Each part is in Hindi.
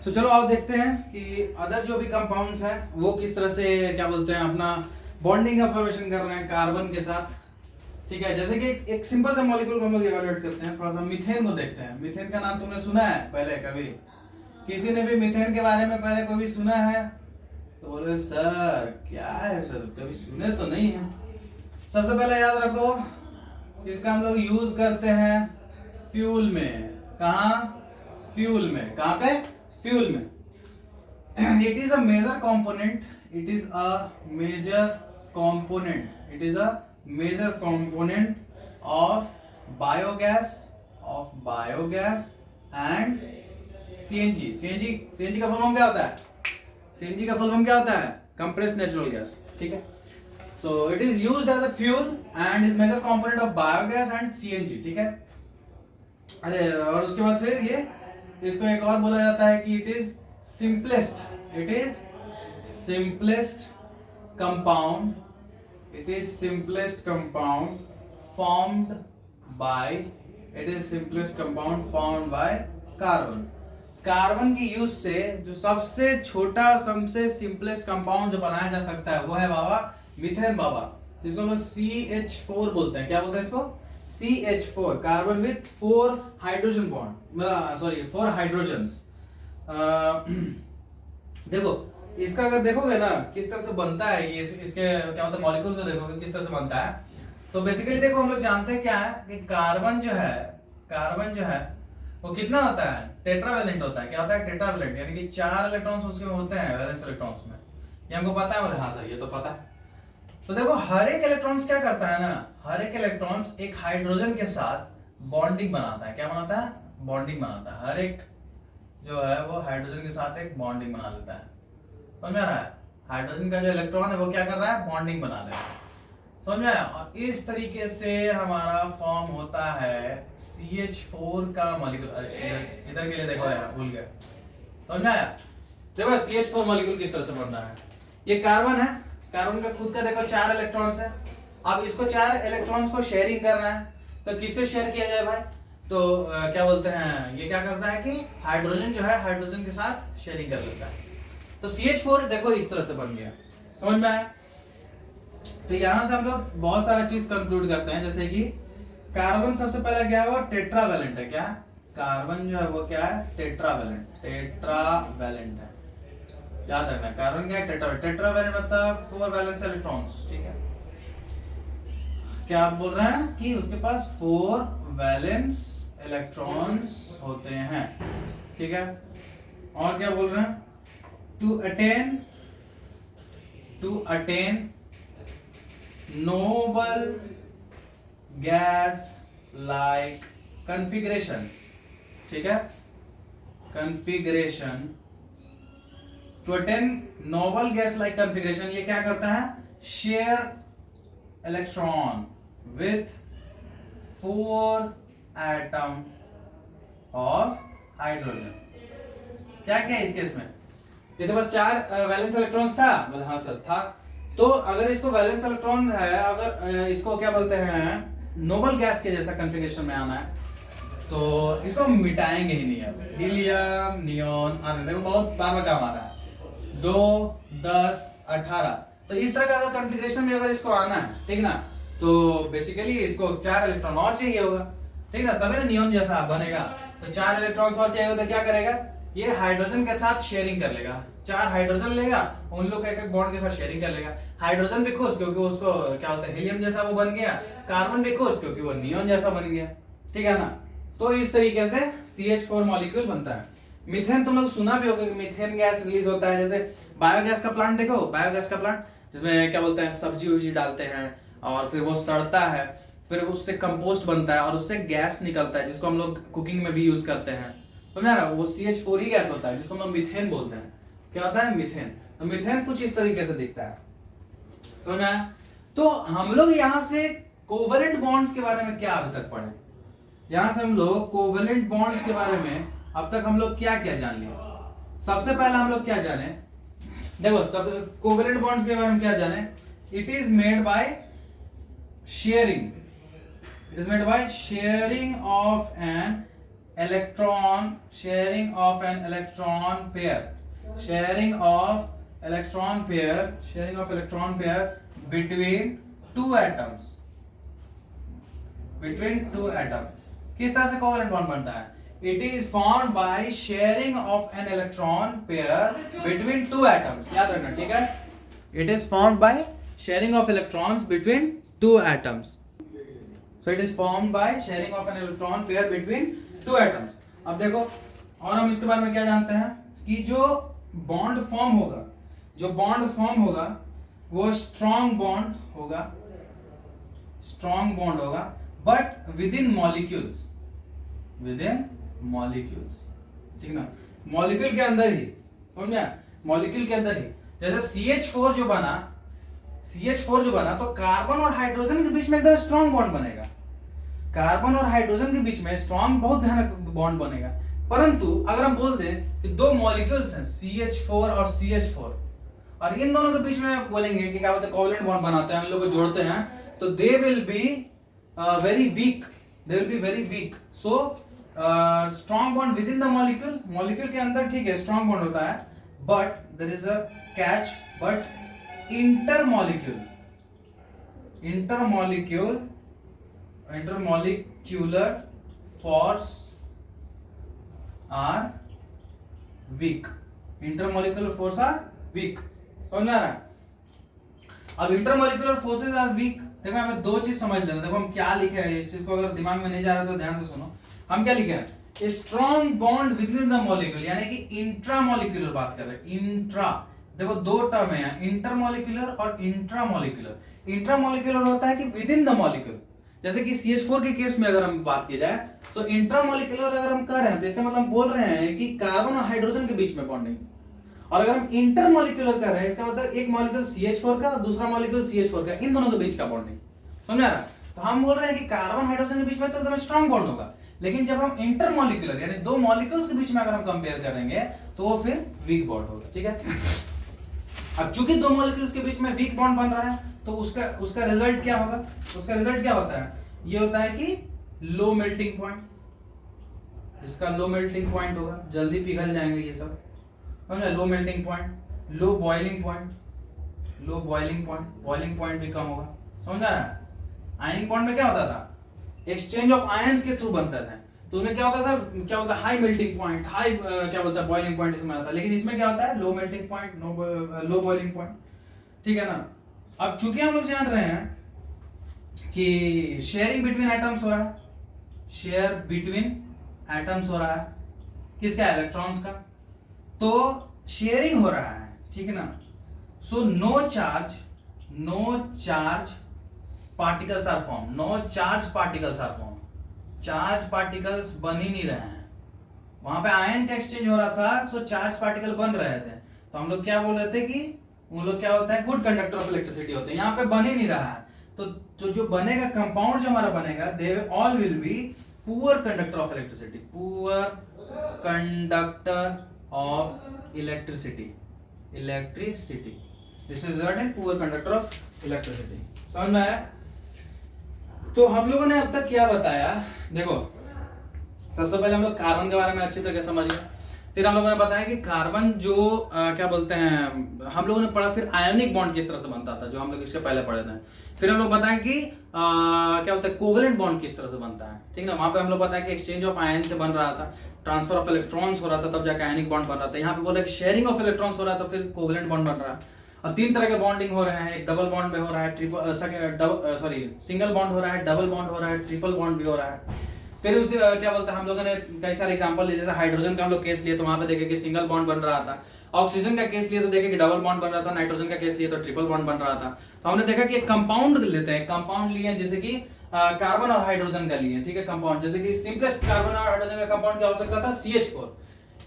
तो चलो आप देखते हैं कि अदर जो भी कंपाउंड्स हैं वो किस तरह से क्या बोलते हैं अपना बॉन्डिंग का फॉर्मेशन कर रहे हैं कार्बन के साथ। ठीक है, जैसे कि एक सिंपल सा मॉलिक्यूल को हम लोग इवैल्यूएट करते हैं, थोड़ा सा मीथेन को देखते हैं। मीथेन का नाम तुमने सुना है पहले कभी? किसी ने भी मीथेन के बारे में पहले कभी सुना है? तो बोले सर क्या है सर, कभी सुने तो नहीं है। सबसे पहले याद रखो इसका हम लोग यूज करते हैं फ्यूल में। कहाँ? फ्यूल में। कहाँ पे? फ्यूल में। It is a major component, it is a major component, it is a major component of biogas, and CNG. CNG का फुल फॉर्म क्या होता है? सीएनजी का फुल फॉर्म क्या होता है? Compressed natural gas. ठीक है, so it is used as a fuel and is major component of biogas and CNG। ठीक है, अरे और उसके बाद फिर ये इसको एक और बोला जाता है कि it is simplest compound, it is simplest compound formed by, it is simplest compound formed by carbon. Carbon की यूज से जो सबसे छोटा सबसे सिंपलेस्ट कंपाउंड जो बनाया जा सकता है वो है बाबा मीथेन बाबा, जिसको हम लोग CH4 बोलते हैं। क्या बोलते हैं इसको? CH4, carbon with 4 hydrogen bond, sorry 4 hydrogens. देखो इसका अगर देखोगे ना किस तरह से बनता है ये, इसके क्या होता है मॉलिक्यूल्स को देखोगे किस तरह से बनता है। तो बेसिकली देखो हम लोग जानते हैं क्या है कि कार्बन जो है वो कितना होता है? टेट्रावैलेंट होता है। क्या होता है? टेट्रावैलेंट, यानी कि 4 इलेक्ट्रॉन्स उसके में होते हैं, वैलेंस इलेक्ट्रॉन्स में। ये हमको पता है? बोले हाँ सर ये तो पता है। तो देखो हर एक इलेक्ट्रॉन्स क्या करता है ना, हर एक इलेक्ट्रॉन्स एक हाइड्रोजन के साथ बॉन्डिंग बनाता है। क्या बनाता है? बॉन्डिंग बनाता है। हर एक जो है वो हाइड्रोजन के साथ एक बॉन्डिंग बना लेता है। समझ आ रहा है? हाइड्रोजन का जो इलेक्ट्रॉन है वो क्या कर रहा है? बॉन्डिंग बना रहा है। समझ में आया? और इस तरीके से हमारा फॉर्म होता है CH4 का मॉलिक्यूल। इधर के लिए देखो यार, भूल गया। समझ में आया? देखो CH4 मॉलिक्यूल किस तरह से बन रहा है। ये कार्बन है, कार्बन का खुद का देखो 4 इलेक्ट्रॉन्स है। अब इसको 4 इलेक्ट्रॉन्स को शेयरिंग करना है, तो किससे शेयर किया जाए भाई? तो क्या बोलते हैं, ये क्या करता है कि हाइड्रोजन जो है हाइड्रोजन के साथ शेयरिंग कर लेता है। तो CH4 देखो इस तरह से बन गया। समझ में आया? तो यहां से हम लोग बहुत सारा चीज कंक्लूड करते हैं, जैसे कि कार्बन सबसे पहले क्या है वो टेट्रावैलेंट है। क्या? कार्बन जो है वो क्या है? टेट्रावैलेंट है। याद रखना कार्बन क्या है? टेट्रावैलेंट मतलब 4 वैलेंस इलेक्ट्रॉन्स। ठीक है, क्या आप बोल रहे हैं कि उसके पास 4 वैलेंस इलेक्ट्रॉन्स होते हैं। ठीक है, और क्या बोल रहे हैं? To attain noble gas like configuration. ठीक है, configuration, to attain noble gas like configuration, ये क्या करता है? Share electron with 4 atom of hydrogen. क्या क्या है इस केस में? इसके पास 4 वैलेंस इलेक्ट्रॉन्स था। बोले हाँ सर था। तो अगर इसको वैलेंस इलेक्ट्रॉन है, अगर इसको क्या बोलते हैं नोबल गैस के जैसा कॉन्फ़िगरेशन में आना है, तो इसको मिटाएंगे ही नहीं। अब हीलियम, नियोन, आर्गन, देखो बहुत बार बार काम आ रहा है। 2, 10, 18, तो इस तरह का अगर कॉन्फ़िगरेशन में अगर इसको आना है, ठीक ना, तो बेसिकली इसको 4 इलेक्ट्रॉन और चाहिए होगा। ठीक ना, तभी ना नियोन जैसा बनेगा। तो 4 इलेक्ट्रॉन्स और चाहिए होगा, तो क्या करेगा? ये हाइड्रोजन के साथ शेयरिंग कर लेगा। 4 हाइड्रोजन लेगा, उन लोग का एक बॉन्ड के साथ शेयरिंग कर लेगा। हाइड्रोजन भी खुश क्योंकि उसको क्या होता है हीलियम जैसा वो बन गया। कार्बन भी खुश क्योंकि वो नियोन जैसा बन गया। ठीक है ना? तो इस तरीके से CH4 मॉलिक्यूल बनता है। मीथेन तुम लोग सुना भी होगा कि मीथेन गैस रिलीज होता है। जैसे बायोगैस का प्लांट देखो, बायोगैस का प्लांट जिसमें क्या बोलते हैं सब्जी उब्जी डालते हैं और फिर वो सड़ता है, फिर उससे कंपोस्ट बनता है और उससे गैस निकलता है जिसको हम लोग कुकिंग में भी यूज करते हैं। तो ना वो CH4 ही गैस होता है जिसको हम लोग मीथेन बोलते हैं। क्या होता है? मीथेन। तो मीथेन कुछ इस तरीके से दिखता है। समझ आया? तो हम लोग यहाँ से कोवेलेंट बॉन्ड्स के बारे में क्या अभी तक पढ़े? यहाँ से हम लोग कोवेलेंट बॉन्ड्स के बारे में अब तक हम लोग क्या क्या जान लिए? सबसे पहला हम लोग क्या जाने? देखो सब कोवेलेंट बॉन्ड्स के बारे में क्या जाने? It is made by sharing, it is made by sharing of an electron, sharing of an electron pair, sharing of electron pair between two atoms, किस तरह से कोवेलेंट बॉन्ड बनता है? It is formed by sharing of an electron pair between two atoms. याद रखना, ठीक है? It is formed by sharing of electrons between two atoms. So it is formed by sharing of an electron pair between two atoms. अब देखो, और हम इसके बारे में क्या जानते हैं कि जो बॉन्ड फॉर्म होगा वो स्ट्रॉन्ग बॉन्ड होगा बट विद इन मॉलिक्यूल्स, ठीक ना, मॉलिक्यूल के अंदर ही, समझ में, मॉलिक्यूल के अंदर ही। जैसे CH4 जो बना तो कार्बन और हाइड्रोजन के बीच में एकदम स्ट्रॉन्ग बॉन्ड बनेगा, कार्बन और हाइड्रोजन के बीच में स्ट्रॉन्ग बहुत भयानक बॉन्ड बनेगा। परंतु अगर हम बोल दें कि दो मॉलिक्यूल्स हैं CH4 और CH4 और इन दोनों के बीच में बोलेंगे कि क्या बोलते हैं कोवेलेंट बॉन्ड बनाते हैं, इन लोगों को जोड़ते हैं, तो they will be very weak. So strong bond within the molecule के अंदर, ठीक है, स्ट्रॉन्ग बॉन्ड होता है, but there is a catch, but intermolecular force are weak, समझ में आ रहा है? अब इंटरमोलिकुलर फोर्सेज आर वीक, देखो हमें दो चीज समझ लेना। देखो हम क्या लिखे हैं, इस चीज को अगर दिमाग में नहीं जा रहा तो ध्यान से सुनो। हम क्या लिखे हैं? Strong bond within the molecule, यानी कि इंट्रामोलिकुलर बात कर रहे हैं। इंट्रा, देखो दो टर्म है, इंटरमोलिकुलर और इंट्रामोलिकुलर। इंट्रामोलिकुलर होता है कि विद इन द मॉलिक्यूल, जैसे कि CH4 के केस में अगर हम बात की जाए तो इंट्रामोलिकुलर अगर हम कर रहे हैं तो इसका मतलब बोल रहे हैं कि कार्बन और हाइड्रोजन के बीच में बॉन्डिंग। और अगर हम इंटरमोलिकुलर कर रहे हैं इसका मतलब एक मॉलिक्यूल CH4 का और दूसरा मॉलिक्यूल CH4 का, इन दोनों के बीच का बॉन्डिंग, समझ आ रहा है? तो हम बोल रहे हैं कि कार्बन हाइड्रोजन के बीच में तो एकदम स्ट्रॉन्ग बॉन्ड होगा, लेकिन जब हम इंटरमोलिकुलर यानी दो मॉलिक्यूल्स के बीच में अगर हम कंपेयर करेंगे तो वो फिर वीक बॉन्ड होगा, ठीक है? अब चूंकि दो मॉलिक्यूल्स के बीच में वीक बॉन्ड बन रहा है तो उसका रिजल्ट क्या होगा? उसका रिजल्ट क्या होता है? ये होता है कि लो मेल्टिंग पॉइंट, इसका लो मेल्टिंग पॉइंट होगा, जल्दी पिघल जाएंगे ये सब, समझे? Low melting point, low boiling point भी कम होगा, समझ रहा है? आयनिक बॉन्ड में क्या होता था? एक्सचेंज ऑफ आयंस के थ्रू बनता था, तो उसमें क्या होता था? हाई मेल्टिंग पॉइंट, हाई क्या बोलता है बॉइलिंग पॉइंट इसमें आता है, लेकिन इसमें क्या होता है? Low melting point, low boiling point, ठीक है ना? अब चूंकि हम लोग जान रहे हैं कि शेयरिंग बिटवीन एटम्स हो रहा है, शेयर बिटवीन एटम्स हो रहा है, किसका? इलेक्ट्रॉन्स का, तो शेयरिंग हो रहा है, ठीक है ना? So no charge particles are form, charge particles बन ही नहीं रहे हैं। वहां पे आयन का एक्सचेंज हो रहा था, सो चार्ज पार्टिकल बन रहे थे, तो हम लोग क्या बोल रहे थे कि उन लोग क्या होता है? गुड कंडक्टर ऑफ इलेक्ट्रिसिटी होते हैं। यहाँ पे बन ही नहीं रहा है, तो जो बनेगा कंपाउंड जो हमारा बनेगा, they all will be poor conductor of electricity, this is result in poor conductor of electricity. समझ में आया? तो हम लोगों ने अब तक क्या बताया? देखो सबसे पहले हम लोग कार्बन के बारे में अच्छी तरह समझ गए, फिर हम लोगों ने बताया कि कार्बन जो क्या बोलते हैं, हम लोगों ने पढ़ा फिर आयोनिक बॉन्ड किस तरह से बनता था, जो हम लोग इसके पहले पढ़े थे। फिर हम लोग बताएं कि क्या बोलते हैं कोवेलेंट बॉन्ड किस तरह से बनता है, ठीक है ना? वहां पे हम लोग बताया कि एक्सचेंज ऑफ आयन से बन रहा था, ट्रांसफर ऑफ इलेक्ट्रॉन्स हो रहा था, तब जाकर आयनिक बॉन्ड बन रहा था। यहाँ पे बोला कि शेयरिंग ऑफ इलेक्ट्रॉन्स हो रहा था, फिर कोवेलेंट बॉन्ड बन रहा है। और तीन तरह के बॉन्डिंग हो रहे हैं, एक डबल बॉन्ड में हो रहा है, सिंगल बॉन्ड हो रहा है, डबल बॉन्ड हो रहा है, ट्रिपल बॉन्ड भी हो रहा है। फिर उसे क्या बोलते हैं, हम लोगों ने कई सारे एग्जांपल लिए, जैसे हाइड्रोजन का हम लोग केस लिए तो वहां पे देखे कि सिंगल बॉन्ड बन रहा था, ऑक्सीजन का केस लिए तो देखे कि डबल बॉन्ड बन रहा था, नाइट्रोजन का केस लिए तो ट्रिपल बॉन्ड बन रहा था। तो हमने देखा कि एक कंपाउंड लेते हैं, कंपाउंड लिए जैसे कि कार्बन और हाइड्रोजन का लिए, ठीक है? कंपाउंड जैसे कि सिंपलेस्ट कार्बन और हाइड्रोजन का कंपाउंड क्या हो सकता था? CH4,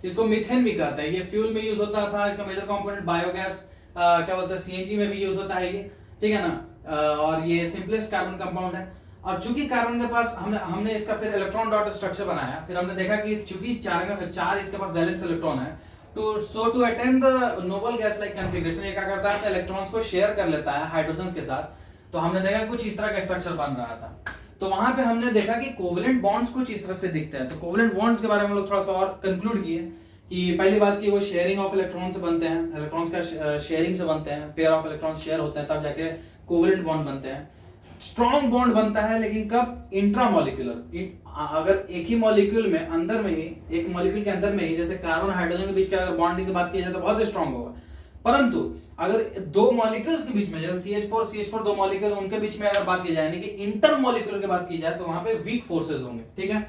इसको मीथेन भी कहते हैं, ये फ्यूल में यूज होता था, इसका मेजर कंपोनेंट बायोगैस क्या बोलते हैं CNG में भी यूज होता है ये, ठीक है ना? और ये सिंपलेस्ट कार्बन कंपाउंड है। और चूंकि कार्बन के पास हमने इसका फिर इलेक्ट्रॉन डॉट स्ट्रक्चर बनाया, फिर हमने देखा कि चूंकि चार इसके पास वैलेंस इलेक्ट्रॉन है, to attain the noble gas like configuration, ये क्या करता है? अपने इलेक्ट्रॉन्स को शेयर कर लेता है हाइड्रोजन के साथ। तो हमने देखा कुछ इस तरह का स्ट्रक्चर बन रहा था। तो वहां पे हमने देखा कि कोवेलेंट बॉन्ड्स कुछ इस तरह से दिखते हैं। तो कोवेलेंट बॉन्ड्स के बारे में हम लोग थोड़ा सा और कंक्लूड किए कि पहली बात की वो शेयरिंग ऑफ इलेक्ट्रॉन से बनते हैं, इलेक्ट्रॉन्स का शेयरिंग से बनते हैं, पेयर ऑफ इलेक्ट्रॉन शेयर होते हैं तब जाके कोवेलेंट बॉन्ड बनते हैं। स्ट्रॉन्ग बॉन्ड बनता है लेकिन कब? इंट्रामोलिकुलर। अगर एक ही मॉलिक्यूल में अंदर में ही, एक मॉलिक्यूल के अंदर में ही, जैसे कार्बन हाइड्रोजन के बीच का अगर बॉन्डिंग की बात की जाए तो बहुत स्ट्रॉन्ग होगा। परंतु अगर दो मॉलिक्यूल्स के बीच में, जैसे CH4 दो मॉलिक्यूल, उनके बीच में अगर बात की जाए यानी कि इंटरमॉलिक्यूलर की बात की जाए तो वहां पे वीक फोर्सेस होंगे, ठीक है।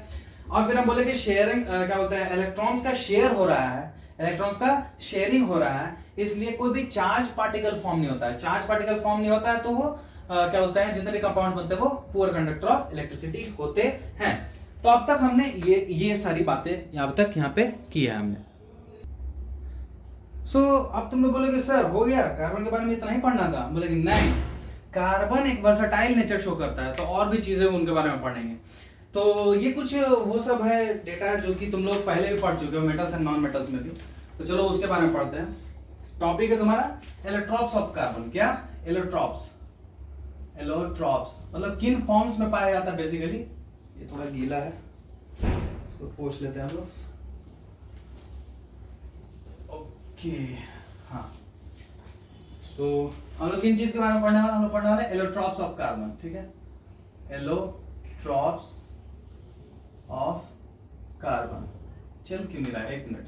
और फिर हम बोले कि शेयरिंग क्या होता है, इलेक्ट्रॉन्स का शेयर हो रहा है, इलेक्ट्रॉन्स का शेयरिंग हो रहा है, इसलिए कोई भी चार्ज पार्टिकल फॉर्म नहीं होता है। चार्ज पार्टिकल फॉर्म नहीं होता है तो वो क्या होता है, जितने भी कंपाउंड बनते हैं वो पुअर कंडक्टर ऑफ इलेक्ट्रिसिटी होते हैं। तो अब तक हमने ये सारी बातें अब तक यहाँ पे की है हमने। अब तुम लोग बोलोगे सर हो गया, कार्बन के बारे में इतना ही पढ़ना था? बोलेगे नहीं, कार्बन एक वर्सटाइल नेचर शो करता है, तो और भी चीजें उनके बारे में पढ़ेंगे। तो ये कुछ वो सब है डेटा जो कि तुम लोग पहले भी पढ़ चुके हो, मेटल्स एंड नॉन मेटल्स में भी। तो चलो उसके बारे में पढ़ते हैं। टॉपिक है तुम्हारा एलोट्रॉप्स ऑफ कार्बन। क्या? एलोट्रॉप्स। एलोट्रॉप्स मतलब किन फॉर्म्स में पाया जाता है बेसिकली। ये थोड़ा गीला है, इसको पोंछ लेते हैं हम लोग। ओके, हाँ। हम लोग किन चीज के बारे में पढ़ने वाले? हम लोग पढ़ने वाले एलोट्रॉप्स ऑफ कार्बन, ठीक है। Allotropes of carbon. चल क्यों नहीं रहा? एक मिनट।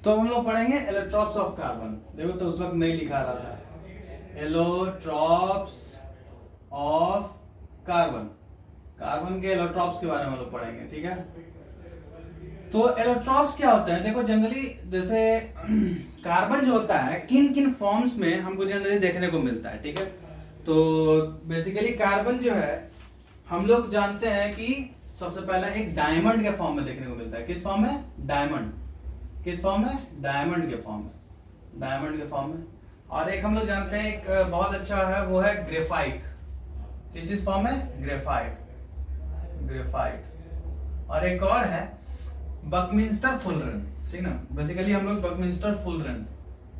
तो हम लोग पढ़ेंगे एलोट्रॉप्स ऑफ कार्बन। देखो तो उस वक्त नहीं लिखा रहा था। एलोट्रॉप्स ऑफ कार्बन, कार्बन के एलोट्रॉप्स के बारे में हम लोग पढ़ेंगे, ठीक है। तो एलोट्रॉप्स क्या होते हैं? देखो जनरली जैसे कार्बन जो होता है किन किन फॉर्म्स में हमको जनरली देखने को मिलता है, ठीक है। तो बेसिकली कार्बन जो है हम लोग जानते हैं कि सबसे पहले एक डायमंड के फॉर्म में देखने को मिलता है। किस फॉर्म में? डायमंड। किस फॉर्म में? डायमंड के फॉर्म में। डायमंड के फॉर्म में। और एक हम लोग जानते हैं एक बहुत अच्छा है, वो है ग्रेफाइट। किस फॉर्म में? ग्रेफाइट। ग्रेफाइट। और एक और है बकमिंस्टर फुलरन, ठीक ना। बेसिकली हम लोग बकमिंस्टर फुलरन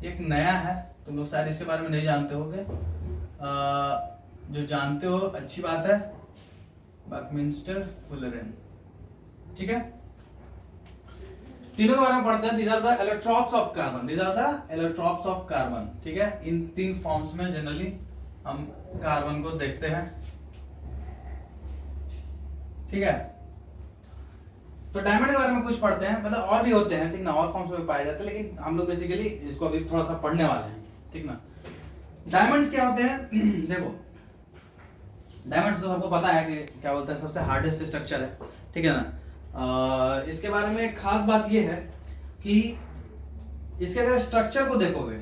एक नया है, तुम लोग शायद इसके बारे में नहीं जानते होगे। जो जानते हो अच्छी बात है। बकमिंस्टर फुलरन, ठीक है। तीनों के बारे में पढ़ते हैं। These are the allotropes of carbon. These are the allotropes of carbon, ठीक है। इन तीन फॉर्म्स में जनरली हम कार्बन को देखते हैं, ठीक है। तो डायमंड के बारे में कुछ पढ़ते हैं, मतलब और भी होते हैं, ठीक ना, और फॉर्म्स में पाए जाते हैं, लेकिन हम लोग बेसिकली इसको अभी थोड़ा सा पढ़ने वाले हैं, ठीक ना। डायमंड्स क्या होते हैं? देखो डायमंड्स तो आपको पता है कि क्या बोलते हैं, सबसे हार्डेस्ट स्ट्रक्चर है, ठीक है ना। इसके बारे में एक खास बात ये है कि इसके अगर स्ट्रक्चर को देखोगे,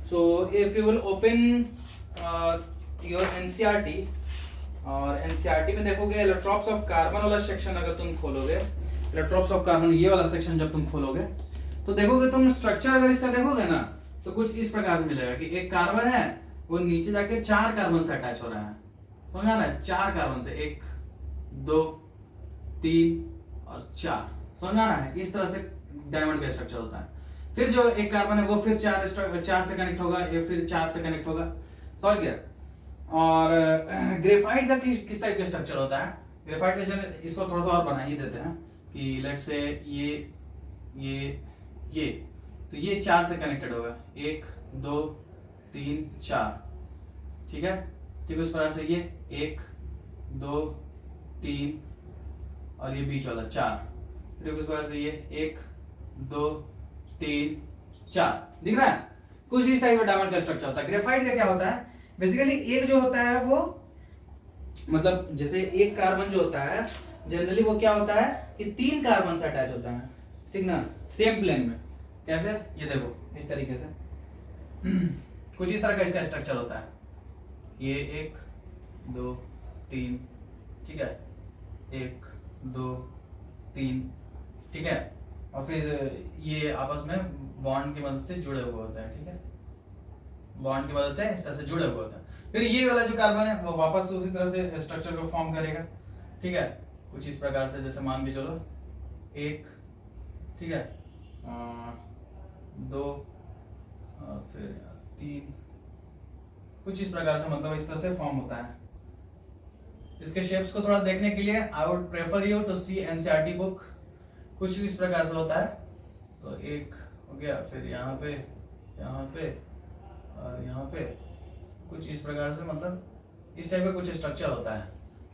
so if you will open your NCERT, और एनसीईआरटी में देखोगे एलोट्रॉप्स ऑफ कार्बन वाला सेक्शन अगर तुम खोलोगे, एलोट्रॉप्स ऑफ कार्बन ये वाला सेक्शन जब तुम खोलोगे तो देखोगे तुम स्ट्रक्चर अगर इसका देखोगे ना तो कुछ इस प्रकार से मिलेगा कि एक कार्बन है वो नीचे जाके 4 कार्बन से अटैच हो रहा है, समझ आ रहा है? 4 कार्बन से, 1 2 3 और 4, समझ आ रहा है? इस तरह से डायमंड का स्ट्रक्चर होता है। फिर जो एक कार्बन है वो फिर 4 से कनेक्ट होगा, ये फिर 4 से कनेक्ट होगा, समझ गया। और ग्रेफाइट का किस टाइप का स्ट्रक्चर होता है? ग्रेफाइट का जो, इसको थोड़ा सा और बना ही देते हैं कि लेट्स से ये तो ये 4 से कनेक्टेड होगा, 1 2 3 4, ठीक है। ठीक उस प्रकार से ये 1 2 3 और ये बीच वाला 4, ठीक उस प्रकार से ये 1 2 3 4, दिख रहा है? कुछ इस टाइप का डायमंड का स्ट्रक्चर होता है। ग्रेफाइट का क्या होता है? बेसिकली एक जो होता है वो, मतलब जैसे एक कार्बन जो होता है जनरली वो क्या होता है कि 3 कार्बन से अटैच होता है, ठीक ना, सेम प्लेन में। कैसे? ये देखो इस तरीके से कुछ इस तरह का इसका स्ट्रक्चर होता है। ये 1 2 3, ठीक है, 1 2 3, ठीक है। और फिर ये आपस में बॉन्ड की मदद से जुड़े हुए होते हैं, ठीक है, बॉन्ड की मदद से इस तरह से जुड़े हुए होते हैं। फिर ये वाला जो कार्बन है वो वापस उसी तरह से स्ट्रक्चर को फॉर्म करेगा, ठीक है, कुछ इस प्रकार से। जैसे मान के चलो 1, ठीक है, 2 और फिर 3, कुछ इस प्रकार से, मतलब इस तरह से फॉर्म होता है। इसके शेप्स को थोड़ा देखने के लिए I would prefer you to see NCERT book. कुछ इस प्रकार से होता है। तो एक हो गया, फिर यहाँ पे और यहाँ पे कुछ इस प्रकार से, मतलब इस टाइप का कुछ स्ट्रक्चर होता है,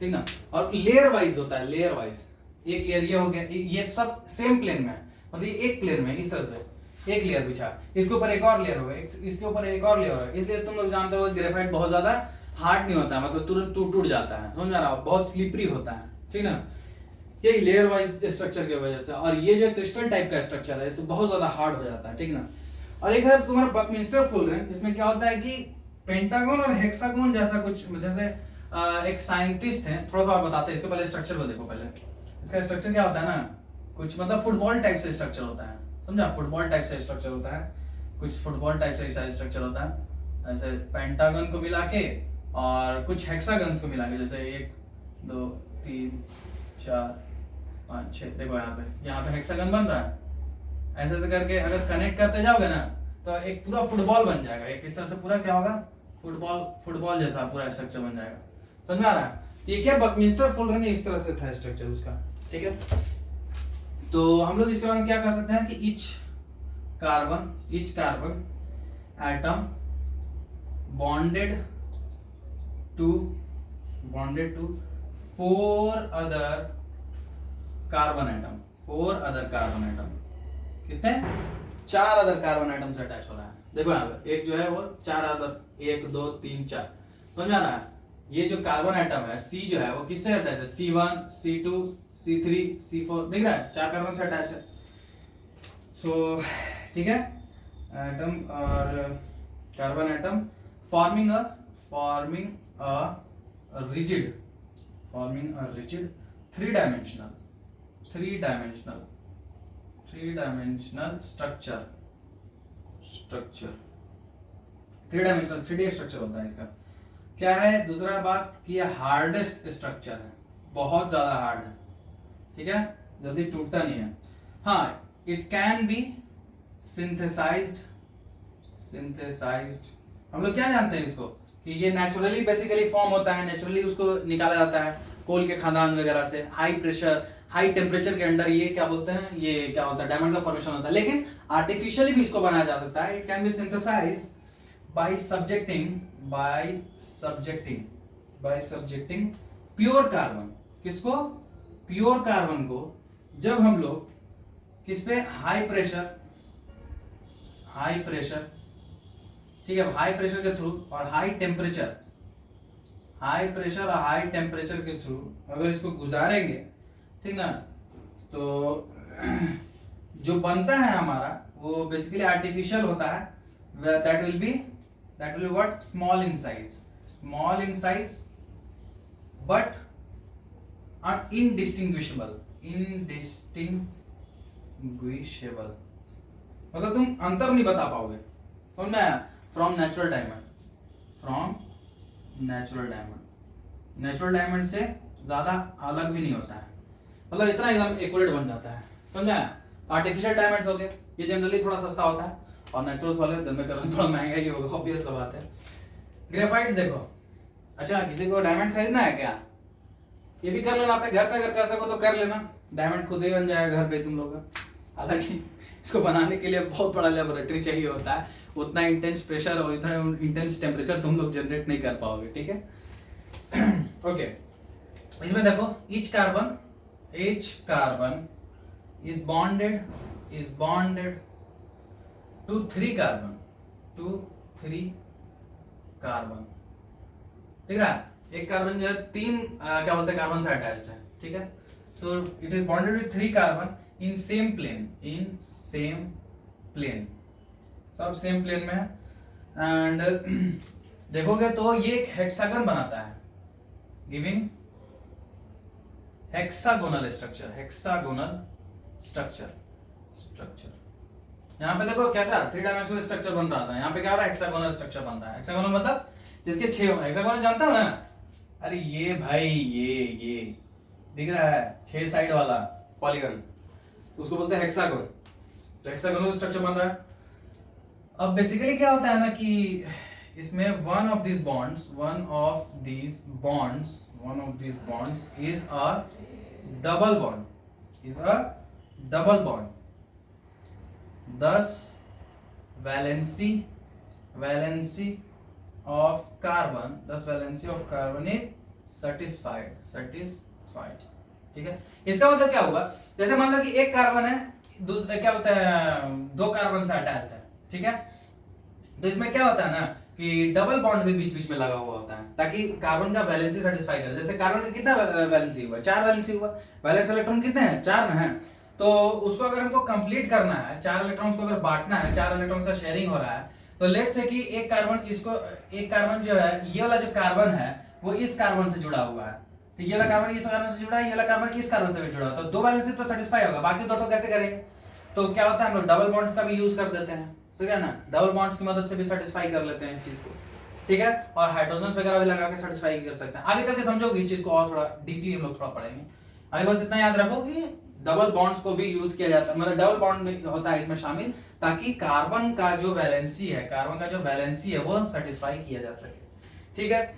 ठीक ना। और लेयर वाइज होता है, लेयर वाइज। एक लेयर ये हो गया, ये सब सेम प्लेन में, मतलब ये एक प्लेन में इस तरह से एक लेयर बिछा, इसके ऊपर एक और लेयर होगा, इसके ऊपर एक और लेयर होगा। इसलिए तुम लोग जानते हो ग्रेफाइट बहुत ज्यादा हार्ड नहीं होता है, मतलब तुरंत टूट जाता है, समझ आ रहा हो, बहुत स्लिपरी होता है, ठीक ना। ये लेयर वाइज स्ट्रक्चर की वजह से। और ये जो क्रिस्टल टाइप का स्ट्रक्चर है तो बहुत ज्यादा हार्ड हो जाता है, ठीक ना। और एक है तुम्हारा बकमिंस्टर फुलरेन, इसमें क्या होता है कि पेंटागन और हेक्सागोन जैसा कुछ, जैसे एक साइंटिस्ट है, थोड़ा सा और बताते हैं इसके पहले स्ट्रक्चर को देखो। पहले इसका स्ट्रक्चर क्या होता है ना, कुछ मतलब फुटबॉल टाइप से स्ट्रक्चर होता है, समझा, फुटबॉल टाइप से स्ट्रक्चर होता है, कुछ फुटबॉल टाइप से स्ट्रक्चर होता है। ऐसे पेंटागन को मिला के और कुछ हेक्सागन्स को मिला के, जैसे 1 2 3 4 5 6, देखो यहाँ पे हेक्सागन बन रहा है। ऐसे ऐसे करके अगर कनेक्ट करते जाओगे ना तो एक पूरा फुटबॉल बन जाएगा, एक इस तरह से पूरा क्या होगा, फुटबॉल जैसा पूरा स्ट्रक्चर बन जाएगा, समझ में आ रहा है। ये क्या बकमिंस्टर फुलरेन इस तरह से था स्ट्रक्चर उसका, ठीक है। तो हम लोग इसके बारे में क्या कर सकते हैं कि each carbon atom bonded to 4 other carbon atom, कितने, 4 अदर कार्बन एटम से अटैच हो रहा है। देखो यहाँ पे एक जो है वो 4 अदर, 1 2 3 4, समझ में आ रहा है। ये जो कार्बन एटम है C जो है वो किससे अटैच है, C1 C2 C3 C4, दिख रहा है, 4 कार्बन से अटैच है। सो ठीक है, एटम और carbon atom forming a rigid 3-dimensional structure 3D structure होता है इसका। क्या है दूसरा बात कि ये हार्डेस्ट स्ट्रक्चर है, बहुत ज्यादा हार्ड है, ठीक है, जल्दी टूटता नहीं है। हाँ, इट कैन बी सिंथेसाइज्ड, हम लोग क्या जानते हैं इसको कि ये नेचुरली बेसिकली फॉर्म होता है, नेचुरली उसको निकाला जाता है कोल के खादान वगैरह से, हाई प्रेशर हाई टेम्परेचर के अंडर, ये क्या बोलते हैं, ये क्या होता है, डायमंड का फॉर्मेशन होता है। लेकिन आर्टिफिशियली भी इसको बनाया जा सकता है, it can be synthesized by subjecting pure carbon, किसको, प्योर कार्बन को जब हम लोग किस पे, हाई प्रेशर, ठीक है, हाई प्रेशर के थ्रू और हाई टेम्परेचर के थ्रू अगर इसको गुजारेंगे, ठीक ना, तो जो बनता है हमारा वो बेसिकली आर्टिफिशियल होता है, that will be what, small in size but indistinguishable, मतलब तुम अंतर नहीं बता पाओगे, समझ में आया। फ्रॉम नेचुरल डायमंड से ज्यादा अलग भी नहीं होता है, मतलब इतना एकदम एक्यूरेट बन जाता है, समझ में आया। आर्टिफिशियल डायमंड्स हो गए, ये जनरली थोड़ा सस्ता होता है, और नेचुरल्स वाले दिन में करना थोड़ा महंगा ही होगा, ऑब्वियस सा बात है। ग्रेफाइट्स देखो, अच्छा किसी को डायमंड खरीदना है क्या, ये भी कर लेना, अपने घर पे अगर कर सको तो कर लेना, डायमंड खुद ही बन जाएगा घर पे तुम लोग का। हालांकि इसको बनाने के लिए बहुत बड़ा लेबोरेटरी चाहिए होता है, उतना इंटेंस प्रेशर और इतना इंटेंस टेम्परेचर तुम लोग जनरेट नहीं कर पाओगे, ठीक है। ओके, इसमें देखो each carbon is bonded to 3 carbon, ठीक है। एक कार्बन जो है 3 क्या बोलते हैं कार्बन से अटैच्ड है, ठीक है। So it is bonded with 3 carbon in same plane, सब सेम प्लेन में है। एंड देखोगे तो ये एक हेक्सागन बनाता है, गिविंग हेक्सागोनल स्ट्रक्चर। यहाँ पे देखो कैसा 3-डायमेंशनल स्ट्रक्चर बन रहा था, यहाँ पे क्या हो रहा है, हेक्सागोनल स्ट्रक्चर बन रहा है। हेक्सागोनल मतलब जिसके 6 हेक्सागोनल जानता हो ना, अरे ये भाई ये दिख रहा है 6 साइड वाला पॉलीगन, उसको बोलते हैं हेक्सागोन। तो हेक्सागोनल स्ट्रक्चर बन रहा है। अब बेसिकली क्या होता है ना कि इसमें one of these bonds is a double bond, thus valency of carbon is satisfied। ठीक है, इसका मतलब क्या होगा, जैसे मान लो कि एक कार्बन है, दूसरा क्या बोलते हैं, दो कार्बन से अटैच्ड है, ठीक है, तो इसमें क्या होता है ना कि डबल बॉन्ड भी बीच बीच में लगा हुआ होता है ताकि कार्बन का वैलेंसी सेटिस्फाई करे। जैसे कार्बन का कितना वैलेंसी हुआ, 4 वैलेंसी हुआ, वैलेंस इलेक्ट्रॉन कितने हैं, 4 ना है, तो उसको अगर हमको कंप्लीट करना है, 4 इलेक्ट्रॉन्स को अगर बांटना है, 4 इलेक्ट्रॉन से शेयरिंग हो रहा है, तो लेट से कि एक कार्बन जो है, ये वाला जो कार्बन है वो इस कार्बन से जुड़ा हुआ है, तो ये वाला कार्बन इस कार्बन से जुड़ा है, ये वाला कार्बन इस कार्बन से भी जुड़ा है, तो दो वैलेंसी तो सेटिस्फाई होगा, बाकी दो तो कैसे करेंगे, तो क्या होता है हम लोग डबल बॉन्ड्स का भी यूज कर देते हैं, ठीक है ना, डबल बॉन्ड्स की मदद से भी सेटिस्फाई कर लेते हैं इस चीज को, ठीक है, और हाइड्रोजन वगैरह भी लगा के सेटिस्फाई कर सकते हैं। आगे चल के समझोगे इस चीज को और थोड़ा डीपली हम लोग थोड़ा पढ़ेंगे। अभी बस इतना याद रखो कि डबल बॉन्ड्स को भी यूज किया जाता है, मतलब डबल बॉन्ड होता है इसमें शामिल, ताकि कार्बन का जो वैलेंसी है वो सेटिस्फाई किया जा सके, ठीक है।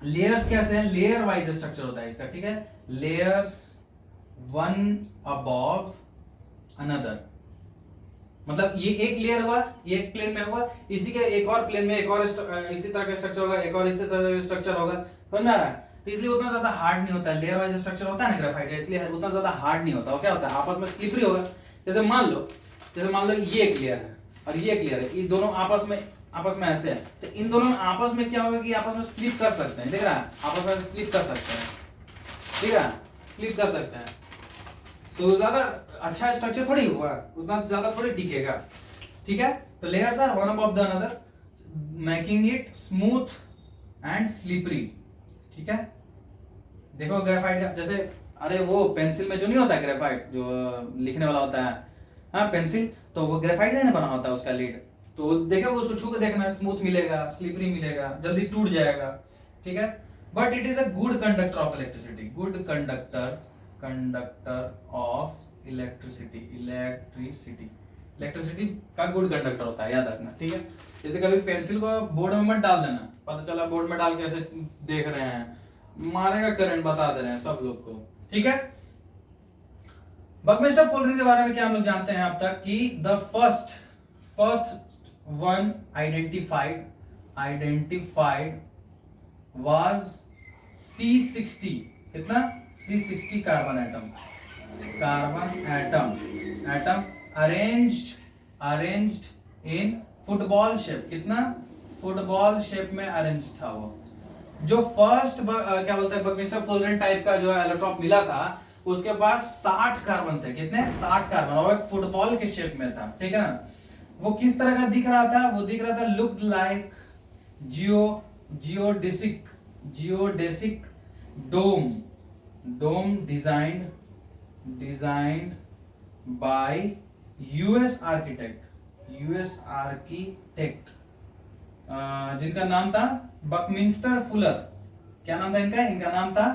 लेयर्स कैसे हैं, लेयर वाइज स्ट्रक्चर होता है इसका, ठीक है, लेयर्स वन अबव अनदर, मतलब ये एक लेयर हुआ, ये एक प्लेन में हुआ, इसी के एक और प्लेन में एक और इसी तरह का स्ट्रक्चर होगा, एक और इसी तरह का स्ट्रक्चर होगा, समझ में आ रहा है, तो इसलिए उतना ज्यादा हार्ड नहीं होता, लेयर वाइज स्ट्रक्चर होता है ना ग्रेफाइट, इसलिए उतना ज्यादा हार्ड नहीं होता। वो क्या होता है, आपस में स्लिपरी होगा, जैसे मान लो ये एक लेयर है और ये एक लेयर है, ये दोनों आपस में ऐसे है, तो इन दोनों आपस में क्या होगा कि आपस में स्लिप कर सकते हैं, देख रहा है, आपस में स्लिप कर सकते हैं, ठीक है, स्लिप कर सकते हैं, तो ज्यादा अच्छा स्ट्रक्चर थोड़ी हुआ, उतना ज्यादा थोड़ी टिकेगा, ठीक है। तो layers are one above the another making it smooth and slippery, ठीक है। देखो ग्रेफाइट का, जैसे अरे वो पेंसिल में जो नहीं होता है ग्रेफाइट, जो लिखने वाला होता है, हाँ पेंसिल, तो वो ग्रेफाइट का बना होता है उसका लीड, तो देखो उसको छू के देखना, स्मूथ मिलेगा, स्लिपरी मिलेगा, जल्दी टूट जाएगा, ठीक है। But it is a good conductor of electricity, good conductor of electricity का गुड कंडक्टर होता है, याद रखना, ठीक है। जैसे कभी पेंसिल को बोर्ड में मत डाल देना, पता चला बोर्ड में डाल के ऐसे देख रहे हैं, मारेगा करंट, बता दे रहे हैं सब लोग को, ठीक है। बकमिस्टर फोल्डरिंग के बारे में क्या हम लोग जानते हैं अब तक कि the first one identified was C60, कितना, C60 carbon atom arranged in football shape, कितना, फुटबॉल शेप में अरेंज था वो। जो फर्स्ट क्या बोलते हैं बकमिस्टर फोल्डरिंग टाइप का जो एलोट्रॉप मिला था, उसके पास 60 कार्बन थे, कितने, 60 कार्बन, और एक फुटबॉल के शेप में था, ठीक है ना। वो किस तरह का दिख रहा था, वो दिख रहा था looked like geodesic dome designed by US architect जिनका नाम था बकमिंस्टर फुलर। क्या नाम था इनका नाम था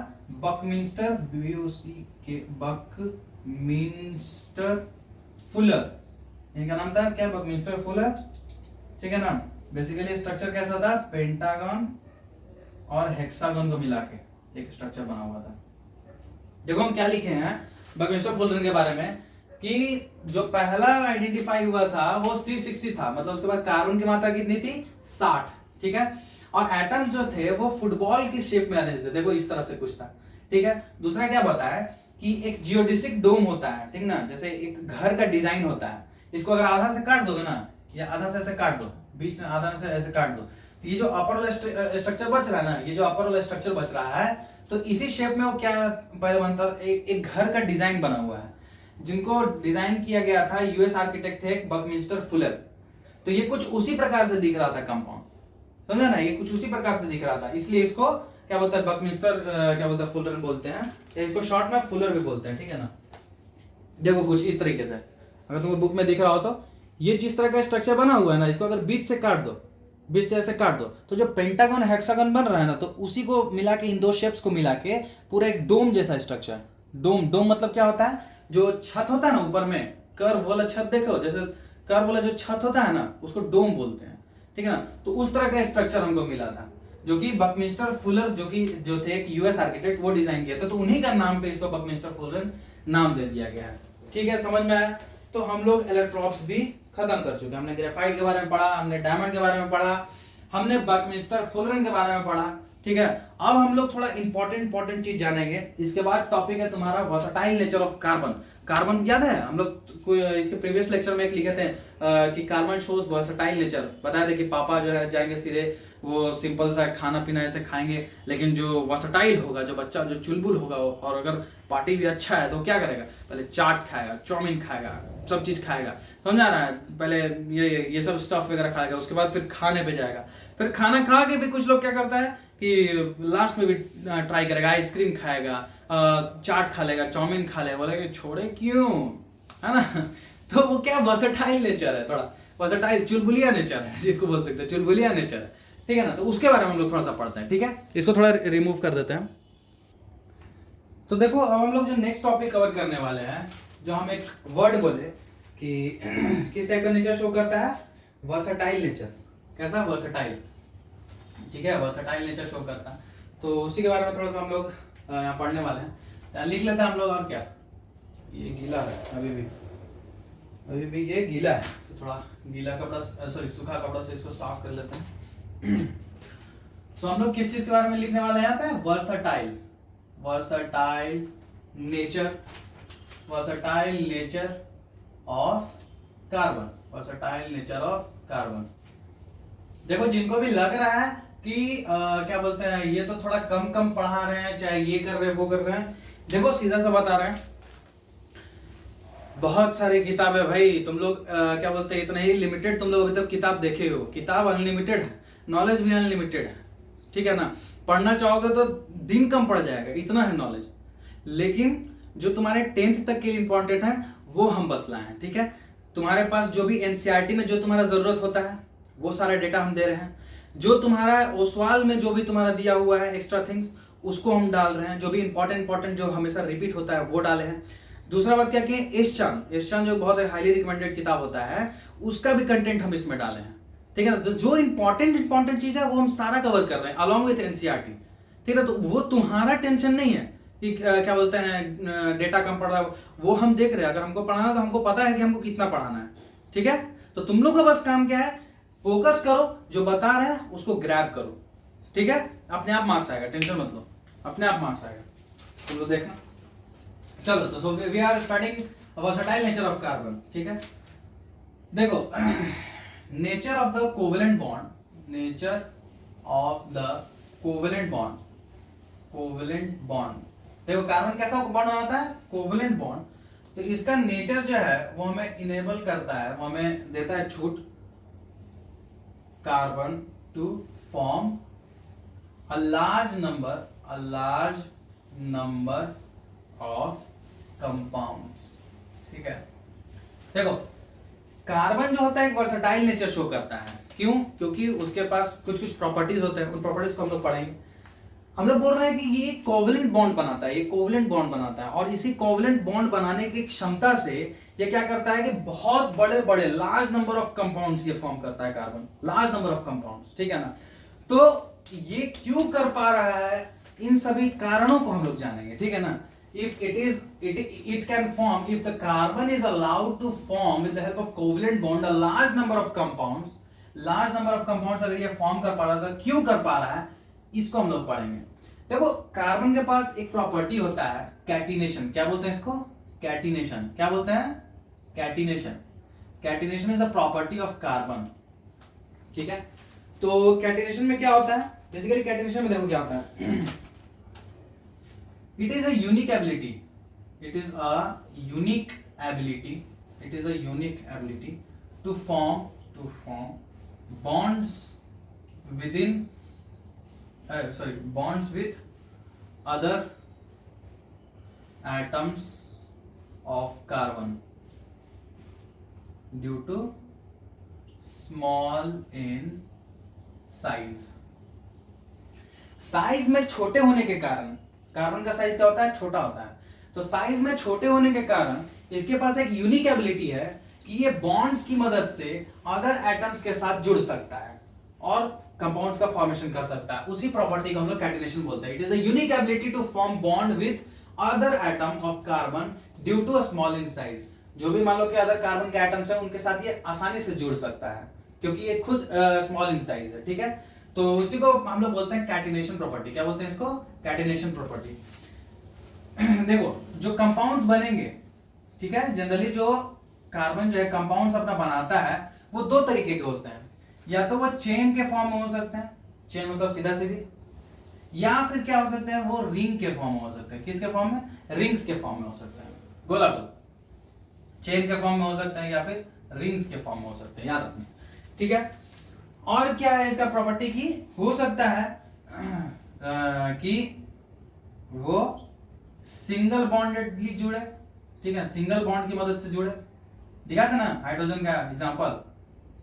बकमिंस्टर, बकमिंस्टर फुलर, इनका नाम था क्या, बकमिंस्टर फुलर, ठीक है ना। बेसिकली स्ट्रक्चर कैसा था, पेंटागन और हेक्सागन को मिला के एक स्ट्रक्चर बना हुआ था। देखो हम क्या लिखे हैं बकमिंस्टर फुलर के बारे में, कि जो पहला आइडेंटिफाई हुआ था वो C60 था, मतलब उसके बाद कार्बन की मात्रा कितनी थी, 60, ठीक है, और एटम्स जो थे वो फुटबॉल की शेप में अरेंज थे, देखो इस तरह से कुछ था, ठीक है। दूसरा क्या बताया कि एक जियोडेसिक डोम होता है, ठीक ना, जैसे एक घर का डिजाइन होता है, इसको अगर आधा से काट दोगे ना, या आधा से ऐसे काट दो, बीच में आधा से ऐसे काट दो, तो ये जो अपर वाला स्ट्रक्चर बच रहा है ना, ये जो अपर वाला स्ट्रक्चर बच रहा है, तो इसी शेप में वो क्या पहले बनता, एक घर का डिजाइन बना हुआ है, जिनको डिजाइन किया गया था यूएस आर्किटेक्ट थे बकमिंस्टर फुलर। तो ये कुछ उसी प्रकार से दिख रहा था कंपाउंड, समझा ना, ये कुछ उसी प्रकार से दिख रहा था, इसलिए इसको क्या बोलते हैं बकमिंस्टर क्या बोलते हैं फुलर बोलते हैं, या इसको शॉर्ट में फुलर भी बोलते हैं, ठीक है ना। देखो कुछ इस तरीके से, अगर तुम्हें बुक में दिख रहा हो तो ये जिस तरह का स्ट्रक्चर बना हुआ है ना, इसको अगर बीच से काट दो, बीच से ऐसे काट दो, तो जो पेंटागन हेक्सागन बन रहा है ना, तो उसी को मिला के, इन दो शेप्स को मिला के पूरा एक डोम जैसा डोम मतलब क्या होता है, जो छत होता है ना ऊपर में कर्व वाला छत, देखो जैसे कर्व वाला जो छत होता है ना उसको डोम बोलते हैं, ठीक है ना। तो उस तरह का स्ट्रक्चर हमको मिला था, जो कि बकमिंस्टर फुलर जो थे एक यूएस आर्किटेक्ट, वो डिजाइन किया था। तो उन्हीं का नाम पे इसको बकमिंस्टर फुलर नाम दे दिया गया है। ठीक है, समझ में आया। तो हम लोग इलेक्ट्रॉप्स भी खत्म कर चुके हैं। हमने ग्रेफाइट के बारे में पढ़ा, हमने डायमंड के बारे में पढ़ा, हमने बकमिंस्टर फुलर के बारे में पढ़ा। ठीक है, अब हम लोग थोड़ा इंपॉर्टेंट चीज जानेंगे। इसके बाद टॉपिक है तुम्हारा versatile nature of carbon. Carbon याद है हम लोग इसके प्रीवियस लेक्चर में एक लिखे थे कि कार्बन शोज वर्सटाइल नेचर। बताया था कि पापा जो है जाएंगे सीधे वो सिंपल सा खाना पीना ऐसे खाएंगे, लेकिन जो वर्सटाइल होगा, जो बच्चा जो चुलबुल होगा, और अगर पार्टी भी अच्छा है तो क्या करेगा, पहले चाट खाएगा, चाउमीन खाएगा, सब चीज खाएगा, समझा रहा है। पहले ये सब स्टफ वगैरह खाएगा, उसके बाद फिर खाने पे जाएगा। फिर खाना खा के भी कुछ लोग क्या करता है कि लास्ट में भी ट्राई करेगा, आइसक्रीम खाएगा, चाट खा लेगा, चाउमीन खा लेगा। बोले कि छोड़े क्यों, है ना। तो वो क्या वर्सटाइल नेचर है, थोड़ा वर्सटाइल चुलबुलिया नेचर है, जिसको बोल सकते हैं चुलबुलिया नेचर है। ठीक है ना, तो उसके बारे में हम लोग थोड़ा सा पढ़ते हैं। ठीक है, इसको थोड़ा रिमूव कर देते हैं। तो देखो अब हम लोग जो नेक्स्ट टॉपिक कवर करने वाले हैं, जो हम एक वर्ड बोले कि किस टाइप का नेचर शो करता है, वर्सटाइल नेचर। कैसा, वर्सटाइल। ठीक है, वर्सटाइल नेचर शो करता है। तो उसी के बारे में थोड़ा सा हम लोग यहाँ पढ़ने वाले हैं। तो लिख लेते हैं हम लोग। और क्या, ये गीला है अभी भी ये गीला है, तो थोड़ा गीला कपड़ा, सॉरी सूखा कपड़ा से इसको साफ कर लेते हैं। तो हम लोग किस चीज के बारे में लिखने वाले हैं यहाँ पे, versatile nature of carbon, versatile nature of carbon. देखो जिनको भी लग रहा है कि क्या बोलते हैं ये तो थोड़ा कम पढ़ा रहे हैं, चाहे ये कर रहे हैं वो कर रहे हैं, देखो सीधा सा बता रहे हैं, बहुत सारी किताब है भाई। तुम लोग क्या बोलते हैं इतना ही लिमिटेड तुम लोग अभी तक किताब देखे हो। किताब अनलिमिटेड है, नॉलेज भी अनलिमिटेड है। ठीक है ना, पढ़ना चाहोगे तो दिन कम पड़ जाएगा, इतना है नॉलेज। लेकिन जो तुम्हारे 10th तक के लिए इंपॉर्टेंट है वो हम बस लाए हैं। ठीक है, तुम्हारे पास जो भी एनसीईआरटी में जो तुम्हारा जरूरत होता है वो सारा डेटा हम दे रहे हैं। जो तुम्हारा ओसवाल में जो भी तुम्हारा दिया हुआ है एक्स्ट्रा थिंग्स, उसको हम डाल रहे हैं। जो भी इंपॉर्टेंट जो हमेशा रिपीट होता है वो डाले हैं। दूसरा बात क्या कि एशचान जो बहुत हाईली रिकमेंडेड किताब होता है, उसका भी कंटेंट हम इसमें डाले हैं। ठीक है ना, जो इंपॉर्टेंट चीज है वो हम सारा कवर कर रहे हैं अलॉन्ग विथ एनसीईआरटी। ठीक है, तो वो तुम्हारा टेंशन नहीं है कि क्या बोलते हैं डेटा कम पड़ रहा है, वो हम देख रहे हैं। अगर हमको पढ़ाना तो हमको पता है कि हमको कितना पढ़ाना है। ठीक है, तो तुम लोग का बस काम क्या है, फोकस करो, जो बता रहे हैं उसको ग्रैब करो। ठीक है, अपने आप मार्क्स आएगा, टेंशन मत लो, अपने आप मार्क्स आएगा, तुम लोग देखना। चलो, तो so we are starting versatile nature of carbon. ठीक है, देखो nature of the covalent bond, nature of the covalent bond. देखो कार्बन कैसा बॉन्ड बनाता है, कोवेलेंट बॉन्ड। तो इसका नेचर जो है वो हमें इनेबल करता है, वो हमें देता है छूट, carbon to form a large number of compounds। ठीक है, देखो कार्बन जो होता है एक वर्सटाइल नेचर शो करता है। क्यों? क्योंकि उसके पास कुछ प्रॉपर्टीज होते हैं, उन प्रॉपर्टीज को हम लोग पढ़ेंगे। हम लोग बोल रहे हैं कि ये कोवेलेंट बॉन्ड बनाता है, ये कोवेलेंट बॉन्ड बनाता है, और इसी कोवेलेंट बॉन्ड बनाने की क्षमता से ये क्या करता है कि बहुत बड़े बड़े लार्ज नंबर ऑफ कंपाउंड्स ये फॉर्म करता है, carbon, large number of compounds. ठीक है ना, तो ये क्यों कर पा रहा है, इन सभी कारणों को हम लोग जानेंगे। ठीक है ना, if it can form, if the carbon is allowed to form with the help of covalent bond a large number of compounds अगर ये फॉर्म कर पा रहा था, क्यों कर पा रहा है, इसको हम लोग पढ़ेंगे। देखो कार्बन के पास एक प्रॉपर्टी होता है कैटिनेशन। क्या बोलते हैं इसको, कैटिनेशन। क्या बोलते हैं, catenation. Catenation is a property of carbon. ठीक है, तो कैटिनेशन में क्या होता है, बेसिकली कैटिनेशन में देखो क्या होता है, it is a unique ability to form bonds with other atoms of carbon due to small in size में छोटे होने के कारण, कार्बन का साइज क्या होता है, छोटा होता है। तो साइज में छोटे होने के कारण इसके पास एक यूनिक एबिलिटी है कि ये बॉन्ड्स की मदद से अदर एटम्स के साथ जुड़ सकता है और कंपाउंड्स का फॉर्मेशन कर सकता है। उसी प्रॉपर्टी को हम लोग कैटिनेशन बोलते हैं। It is a unique ability to form bond with other atom of carbon due to a small in size. जो भी मान लो कि अदर कार्बन के एटम्स हैं उनके साथ ये आसानी से जुड़ सकता है क्योंकि ये खुद स्मॉल इन साइज है। ठीक है, तो उसी को हम लोग बोलते हैं कैटिनेशन प्रॉपर्टी। क्या बोलते हैं इसको? Catenation property. देखो जो कंपाउंड्स बनेंगे, ठीक है, जनरली जो कार्बन जो है कंपाउंड्स अपना बनाता है वो दो तरीके के होते हैं। या तो वो चेन के फॉर्म में हो सकते हैं, चेन मतलब सीधा सीधी, या फिर क्या हो सकते हैं वो रिंग के फॉर्म में हो सकते हैं। किसके फॉर्म में? रिंग्स के फॉर्म में हो सकते हैं। गोला गोल चेन के फॉर्म में हो सकते हैं या फिर रिंग्स के फॉर्म में हो सकते हैं, याद रखना। ठीक है, और क्या है इसका प्रॉपर्टी की हो सकता है कि वो सिंगल बॉन्डेडली जुड़े। ठीक है, सिंगल बॉन्ड की मदद से जुड़े। दिखा था ना हाइड्रोजन का एग्जांपल,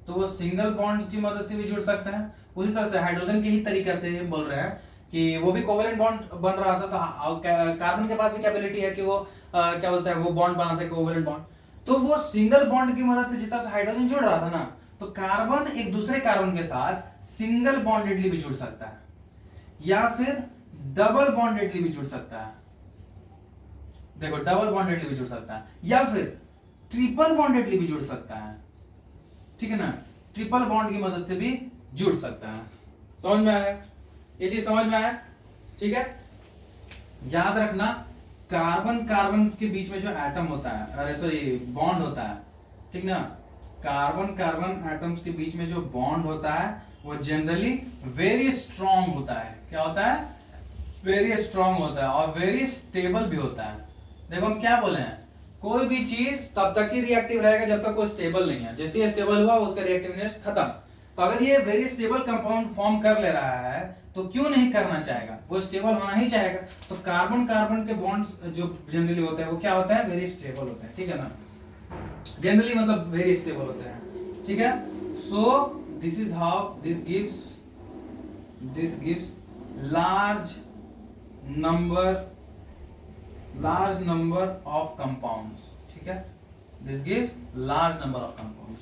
तो वो सिंगल बॉन्ड की मदद से भी जुड़ सकता है। उसी तरह से हाइड्रोजन के ही तरीके से हम बोल रहे हैं कि वो भी कोवेलेंट बॉन्ड बन रहा था, तो कार्बन के पास भी कैपेबिलिटी है कि वो क्या बोलते हैं वो बॉन्ड बना सके, कोवेलेंट बॉन्ड। तो वो सिंगल बॉन्ड की मदद से जिस तरह से हाइड्रोजन जुड़ रहा था ना, तो कार्बन एक दूसरे कार्बन के साथ सिंगल बॉन्डेडली भी जुड़ सकता है या फिर डबल बॉन्डेडली भी जुड़ सकता है। देखो डबल बॉन्डेडली भी जुड़ सकता है या फिर ट्रिपल बॉन्डेडली भी जुड़ सकता है। ठीक है ना, ट्रिपल बॉन्ड की मदद से भी जुड़ सकता है। समझ में आया? ये चीज समझ में आया? ठीक है, याद रखना कार्बन कार्बन के बीच में जो एटम होता है, अरे सॉरी बॉन्ड होता है, ठीक ना, कार्बन कार्बन एटम्स के बीच में जो बॉन्ड होता है वो जनरली वेरी स्ट्रॉन्ग होता है। क्या होता है? वेरी स्ट्रॉन्ग होता है और वेरी स्टेबल भी होता है। देखो हम क्या बोले हैं, कोई भी चीज तब तक ही रिएक्टिव रहेगा जब तक वो स्टेबल नहीं है। जैसे ही स्टेबल हुआ उसका रिएक्टिवनेस खत्म। तो अगर ये वेरी स्टेबल कंपाउंड फॉर्म कर ले रहा है तो क्यों नहीं करना चाहेगा, वो स्टेबल होना ही चाहेगा। तो कार्बन कार्बन के बॉन्ड्स जो जनरली होते हैं वो क्या होता है? वेरी स्टेबल होते हैं। ठीक है ना, जनरली मतलब वेरी स्टेबल होते हैं। ठीक है, so this is how this gives large number of compounds। ठीक है, this gives large number of compounds।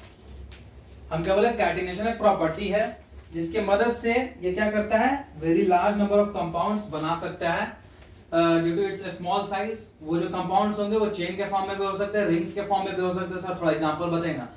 हम क्या बोले? कैटिनेशन एक प्रॉपर्टी है जिसके मदद से ये क्या करता है? Very large number of compounds बना सकता है due to its small size. वो जो कंपाउंड्स होंगे वो चेन के फॉर्म में भी हो सकते हैं, रिंग्स के फॉर्म में भी हो सकते हैं। सर थोड़ा एग्जांपल बताएगा?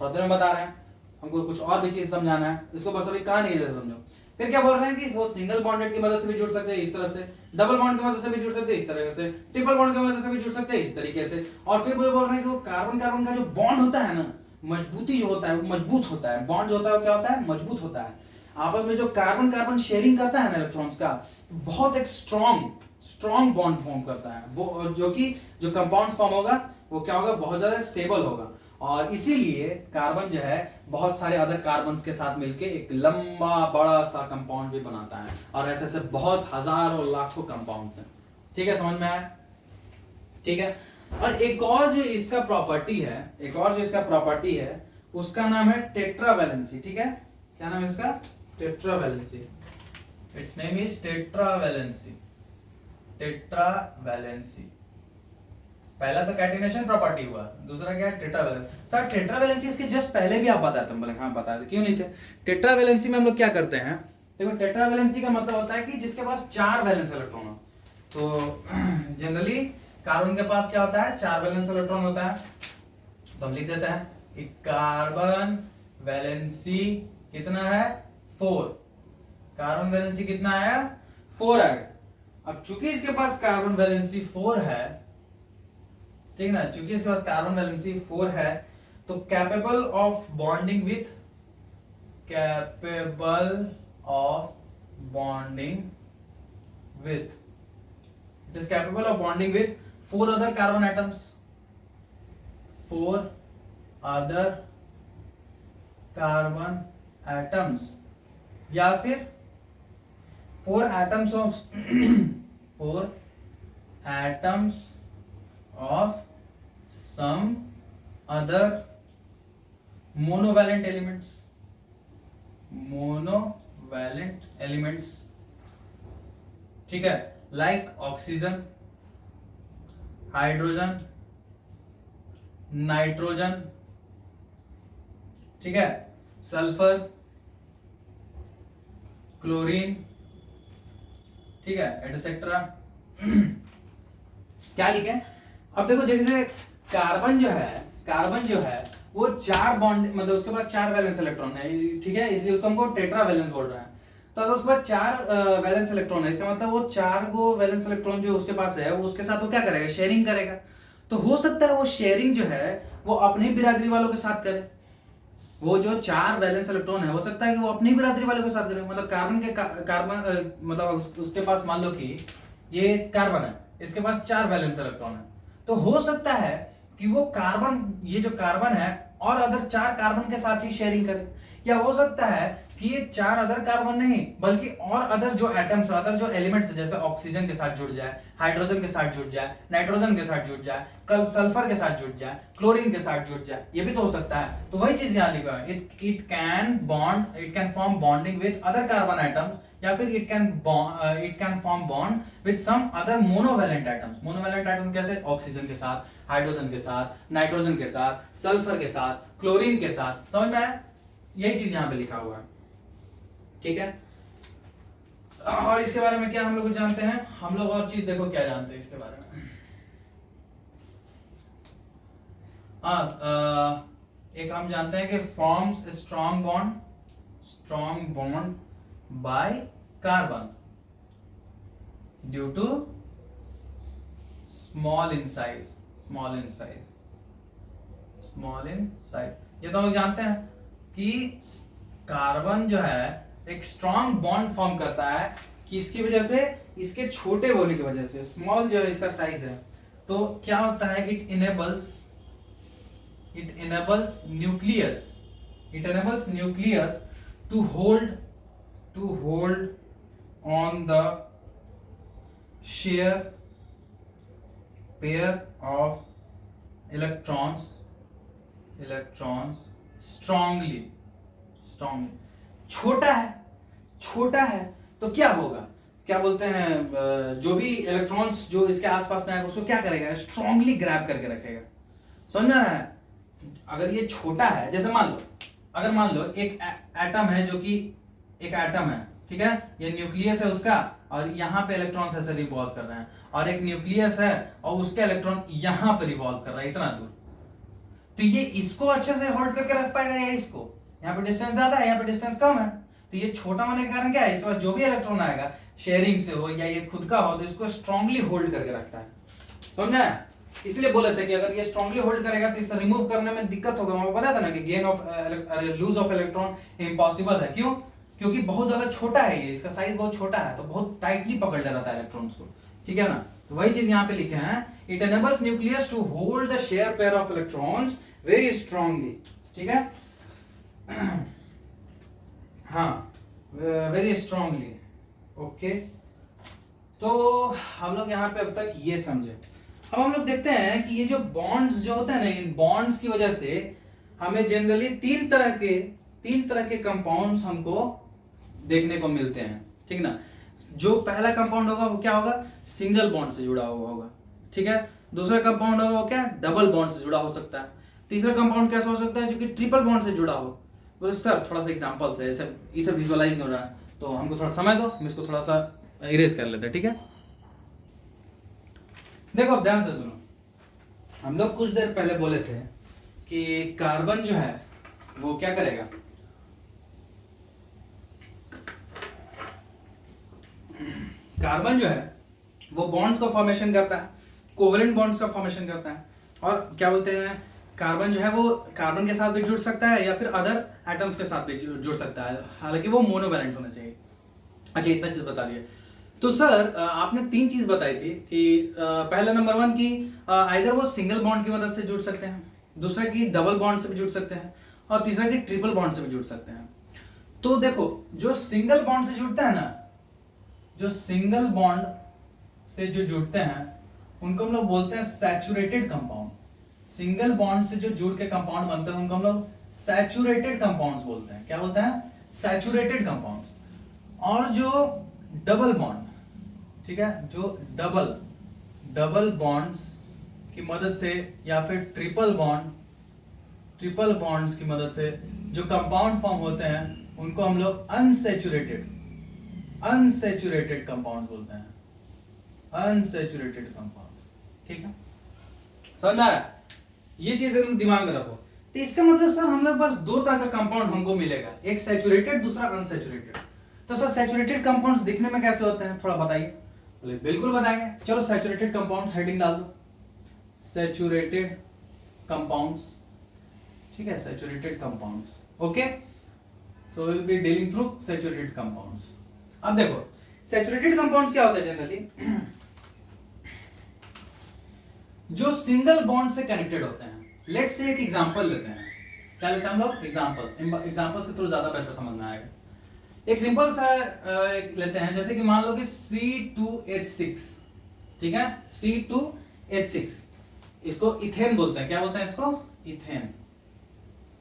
थोड़ा देर में बता रहे हैं, हमको कुछ और भी चीज समझाना है, इसको बस अभी कहानी जैसे समझो। फिर क्या बोल रहे हैं कि वो सिंगल बॉन्डेड की मदद से भी जुड़ सकते हैं इस तरह से, डबल बॉन्ड की मदद से भी जुड़ सकते हैं इस तरह से, ट्रिपल बॉन्ड की मदद से भी जुड़ सकते हैं इस तरीके से। और फिर वो बोल रहे हैं कि वो कार्बन कार्बन का जो बॉन्ड होता है ना, मजबूती जो होता है वो मजबूत होता है। बॉन्ड जो होता है वो क्या होता है? मजबूत होता है। आपस में जो कार्बन कार्बन शेयरिंग करता है ना इलेक्ट्रॉन्स का, बहुत एक स्ट्रॉन्ग बॉन्ड फॉर्म करता है वो, जो कि जो कंपाउंड फॉर्म होगा वो क्या होगा? बहुत ज्यादा स्टेबल होगा। और इसीलिए कार्बन जो है बहुत सारे अदर कार्बन्स के साथ मिलके एक लंबा बड़ा सा कंपाउंड भी बनाता है। और ऐसे ऐसे बहुत हजारों लाखों कंपाउंड्स हैं। ठीक है, समझ में आया? ठीक है, और एक और जो इसका प्रॉपर्टी है उसका नाम है टेट्रावैलेंसी। ठीक है, क्या नाम है इसका? Tetravalency. It's name is tetravalency. पहला तो कैटिनेशन प्रॉपर्टी हुआ, दूसरा क्या है? टेट्रावैलेंसी। सर टेट्रावैलेंसी इसके जस्ट पहले भी आप बताते हैं? बोले हाँ बता दे, क्यों नहीं थे? टेट्रावैलेंसी में हम लोग क्या करते हैं? देखो टेट्रावैलेंसी का मतलब होता है कि जिसके पास 4 वैलेंस इलेक्ट्रॉन हो। तो जनरली कार्बन के पास क्या होता है? 4 वैलेंस इलेक्ट्रॉन होता है। तो हम लिख देते हैं कि कार्बन वैलेंसी कितना है? 4। कार्बन वैलेंसी कितना है? 4 है। अब चूंकि इसके पास कार्बन वैलेंसी 4 है, ठीक ना, चूंकि इसके पास कार्बन वैलेंसी 4 है, तो capable of bonding with 4 other carbon atoms, 4 other carbon atoms, या फिर 4 atoms of 4 atoms of some other monovalent elements। ठीक है, लाइक ऑक्सीजन, हाइड्रोजन, नाइट्रोजन, ठीक है, सल्फर, क्लोरीन, ठीक है, एटसेट्रा। क्या लिखे? अब देखो जैसे कार्बन जो है वो 4 बॉन्ड, मतलब उसके पास 4 वैलेंस इलेक्ट्रॉन है, ठीक है, इसलिए उसको हमको टेट्रा वैलेंस बोल रहे हैं। तो अगर उसके पास 4 वैलेंस इलेक्ट्रॉन है, इसका मतलब वो 4 गो वैलेंस इलेक्ट्रॉन जो उसके पास है वो उसके साथ वो क्या करेगा, शेयरिंग करेगा। तो हो सकता है वो शेयरिंग जो है वो अपनी बिरादरी वालों के साथ करे। वो जो 4 वैलेंस इलेक्ट्रॉन है हो सकता है कि वो अपनी बिरादरी वालों के साथ करे। मतलब कार्बन मतलब उसके पास मान लो कि ये कार्बन है, इसके पास 4 वैलेंस इलेक्ट्रॉन है, तो हो सकता है कि वो कार्बन, ये जो कार्बन है और अदर 4 कार्बन के साथ ही शेयरिंग करे। या हो सकता है कि ये 4 अदर कार्बन नहीं बल्कि और अदर जो एटम्स, अदर जो एलिमेंट्स, जैसे ऑक्सीजन के साथ जुड़ जाए, हाइड्रोजन के साथ जुड़ जाए, नाइट्रोजन के साथ जुड़ जाए, कल सल्फर के साथ जुड़ जाए, क्लोरीन के साथ जुड़ जाए, ये भी तो हो सकता है। तो वही चीज यहां लिखा है, it can form bonding with other carbon atoms, या फिर it can form bond with some other monovalent atoms. Monovalent atom कैसे? ऑक्सीजन के साथ, हाइड्रोजन के साथ, नाइट्रोजन के साथ, सल्फर के साथ, क्लोरीन के साथ। समझ में आया? यही चीज यहां पे लिखा हुआ है, ठीक है। और इसके बारे में क्या हम लोग जानते हैं? हम लोग और चीज देखो क्या जानते हैं इसके बारे में। एक हम जानते हैं कि forms strong bond by carbon due to small in size. ये तो हम लोग जानते हैं कि कार्बन जो है एक स्ट्रॉन्ग बॉन्ड फॉर्म करता है, किसकी वजह से? इसके छोटे होने की वजह से। स्मॉल जो है इसका साइज है, तो क्या होता है, it enables nucleus to hold on the shear pair of electrons strongly। छोटा है तो क्या होगा, क्या बोलते हैं, जो भी इलेक्ट्रॉन्स जो इसके आसपास में आएगा उसको क्या करेगा, स्ट्रांगली ग्रैब करके रखेगा। समझ रहा है? अगर ये छोटा है, जैसे मान लो एक एटम है, जो कि एक एटम है, ठीक है, ये न्यूक्लियस है उसका, और यहाँ पे इलेक्ट्रॉन्स ऐसे रिवॉल्व कर रहे हैं, और एक न्यूक्लियस है और उसका इलेक्ट्रॉन यहाँ पे रिवॉल्व कर रहा है इतना दूर, तो ये इसको अच्छे से होल्ड करके रख पाएगा या इसको? यहाँ पे डिस्टेंस ज्यादा है, यहाँ पे डिस्टेंस कम है, तो ये छोटा होने के कारण क्या है, इसके पास जो भी इलेक्ट्रॉन आएगा शेयरिंग से हो या ये खुद का हो, तो इसको स्ट्रांगली होल्ड करके रखता है। समझा? इसलिए बोले थे कि अगर ये स्ट्रांगली होल्ड करेगा तो इसे रिमूव करने में दिक्कत होगा। मैं पता था ना कि लूज ऑफ इलेक्ट्रॉन इम्पॉसिबल है। क्यों? क्योंकि बहुत ज्यादा छोटा है, ये इसका साइज बहुत छोटा है, तो बहुत टाइटली पकड़ ले रहता है इलेक्ट्रॉन्स को, ठीक है ना। तो वही चीज यहाँ पे लिखे हैं, it enables nucleus to hold the share pair of electrons very strongly, ठीक है, हाँ, वेरी स्ट्रांगली। ओके, तो हम लोग यहाँ पे अब तक ये समझे। अब हम लोग देखते हैं कि ये जो बॉन्ड्स जो होते हैं ना, इन बॉन्ड्स की वजह से हमें जनरली तीन तरह के कंपाउंड्स हमको देखने को मिलते हैं, ठीक ना। जो पहला कंपाउंड होगा वो क्या होगा, सिंगल बॉन्ड से जुड़ा हुआ होगा, ठीक है। दूसरा कंपाउंड होगा वो क्या, डबल बॉन्ड से जुड़ा हो सकता है। तीसरा कंपाउंड कैसा हो सकता है, जो कि ट्रिपल बॉन्ड से जुड़ा हो। तो सर थोड़ा सा एग्जांपल थे, इसे विजुअलाइज नहीं हो रहा है, तो हमको थोड़ा समय दो, हम इसको थोड़ा सा इरेज कर लेते हैं, ठीक है। देखो अब ध्यान से सुनो, हम लोग कुछ देर पहले बोले थे कि कार्बन जो है वो क्या करेगा, कार्बन जो है वो बॉन्ड्स का फॉर्मेशन करता है, कोवेलेंट बॉन्ड्स का फॉर्मेशन करता है, और क्या बोलते हैं, कार्बन जो है वो कार्बन के साथ भी जुड़ सकता है या फिर अदर एटम्स के साथ भी जुड़ सकता है, हालांकि वो मोनोवैलेंट होना चाहिए। अच्छा, इतना चीज बता दिए। तो सर आपने 3 चीज बताई थी कि पहला नंबर 1 की आइदर वो सिंगल बॉन्ड की मदद से जुड़ सकते हैं, दूसरा की डबल बॉन्ड से भी जुड़ सकते हैं, और तीसरा की ट्रिपल बॉन्ड से भी जुड़ सकते हैं। तो देखो, जो सिंगल बॉन्ड से जुड़ता है ना, जो सिंगल बॉन्ड से जो जुड़ते हैं उनको हम लोग बोलते हैं सैचुरेटेड कंपाउंड। सिंगल बॉन्ड से जो जुड़ के कंपाउंड बनते हैं उनको हम लोग सैचुरेटेड कंपाउंड्स बोलते हैं। क्या बोलते हैं? Saturated compounds. और जो डबल बॉन्ड, ठीक है, जो डबल बॉन्ड्स की मदद से या फिर ट्रिपल बॉन्ड्स की मदद से जो कंपाउंड फॉर्म होते हैं उनको हम लोग अनसैचुरेटेड कंपाउंड बोलते हैं, अनसैचुरेटेड कंपाउंड। ठीक है, समझ में आ रहा है? ये चीज एकदम दिमाग में रखो। तो इसका मतलब सर हम लोग बस दो तरह का कंपाउंड हमको मिलेगा, एक सैचुरेटेड, दूसरा अनसैचुरेटेड। तो सर सैचुरेटेड कंपाउंड्स दिखने में कैसे होते हैं, थोड़ा बताइए। बोले बिल्कुल बताएंगे, चलो सैचुरेटेड कंपाउंड्स हेडिंग डाल दो, सैचुरेटेड कंपाउंड्स। ठीक है, saturated compounds, okay. So will be dealing through saturated compounds. अब देखो सैचुरेटेड कंपाउंड्स क्या होते हैं जनरली, जो सिंगल बॉन्ड से कनेक्टेड होते हैं। लेट्स से एक एग्जांपल लेते हैं, क्या लेते हैं हम लोग, एग्जांपल्स के थ्रू ज्यादा बेहतर समझ में आएगा। एक सिंपल सा लेते हैं, जैसे कि मान लो कि C2H6, ठीक है, C2H6, इसको इथेन बोलते हैं। क्या बोलते हैं इसको, इथेन।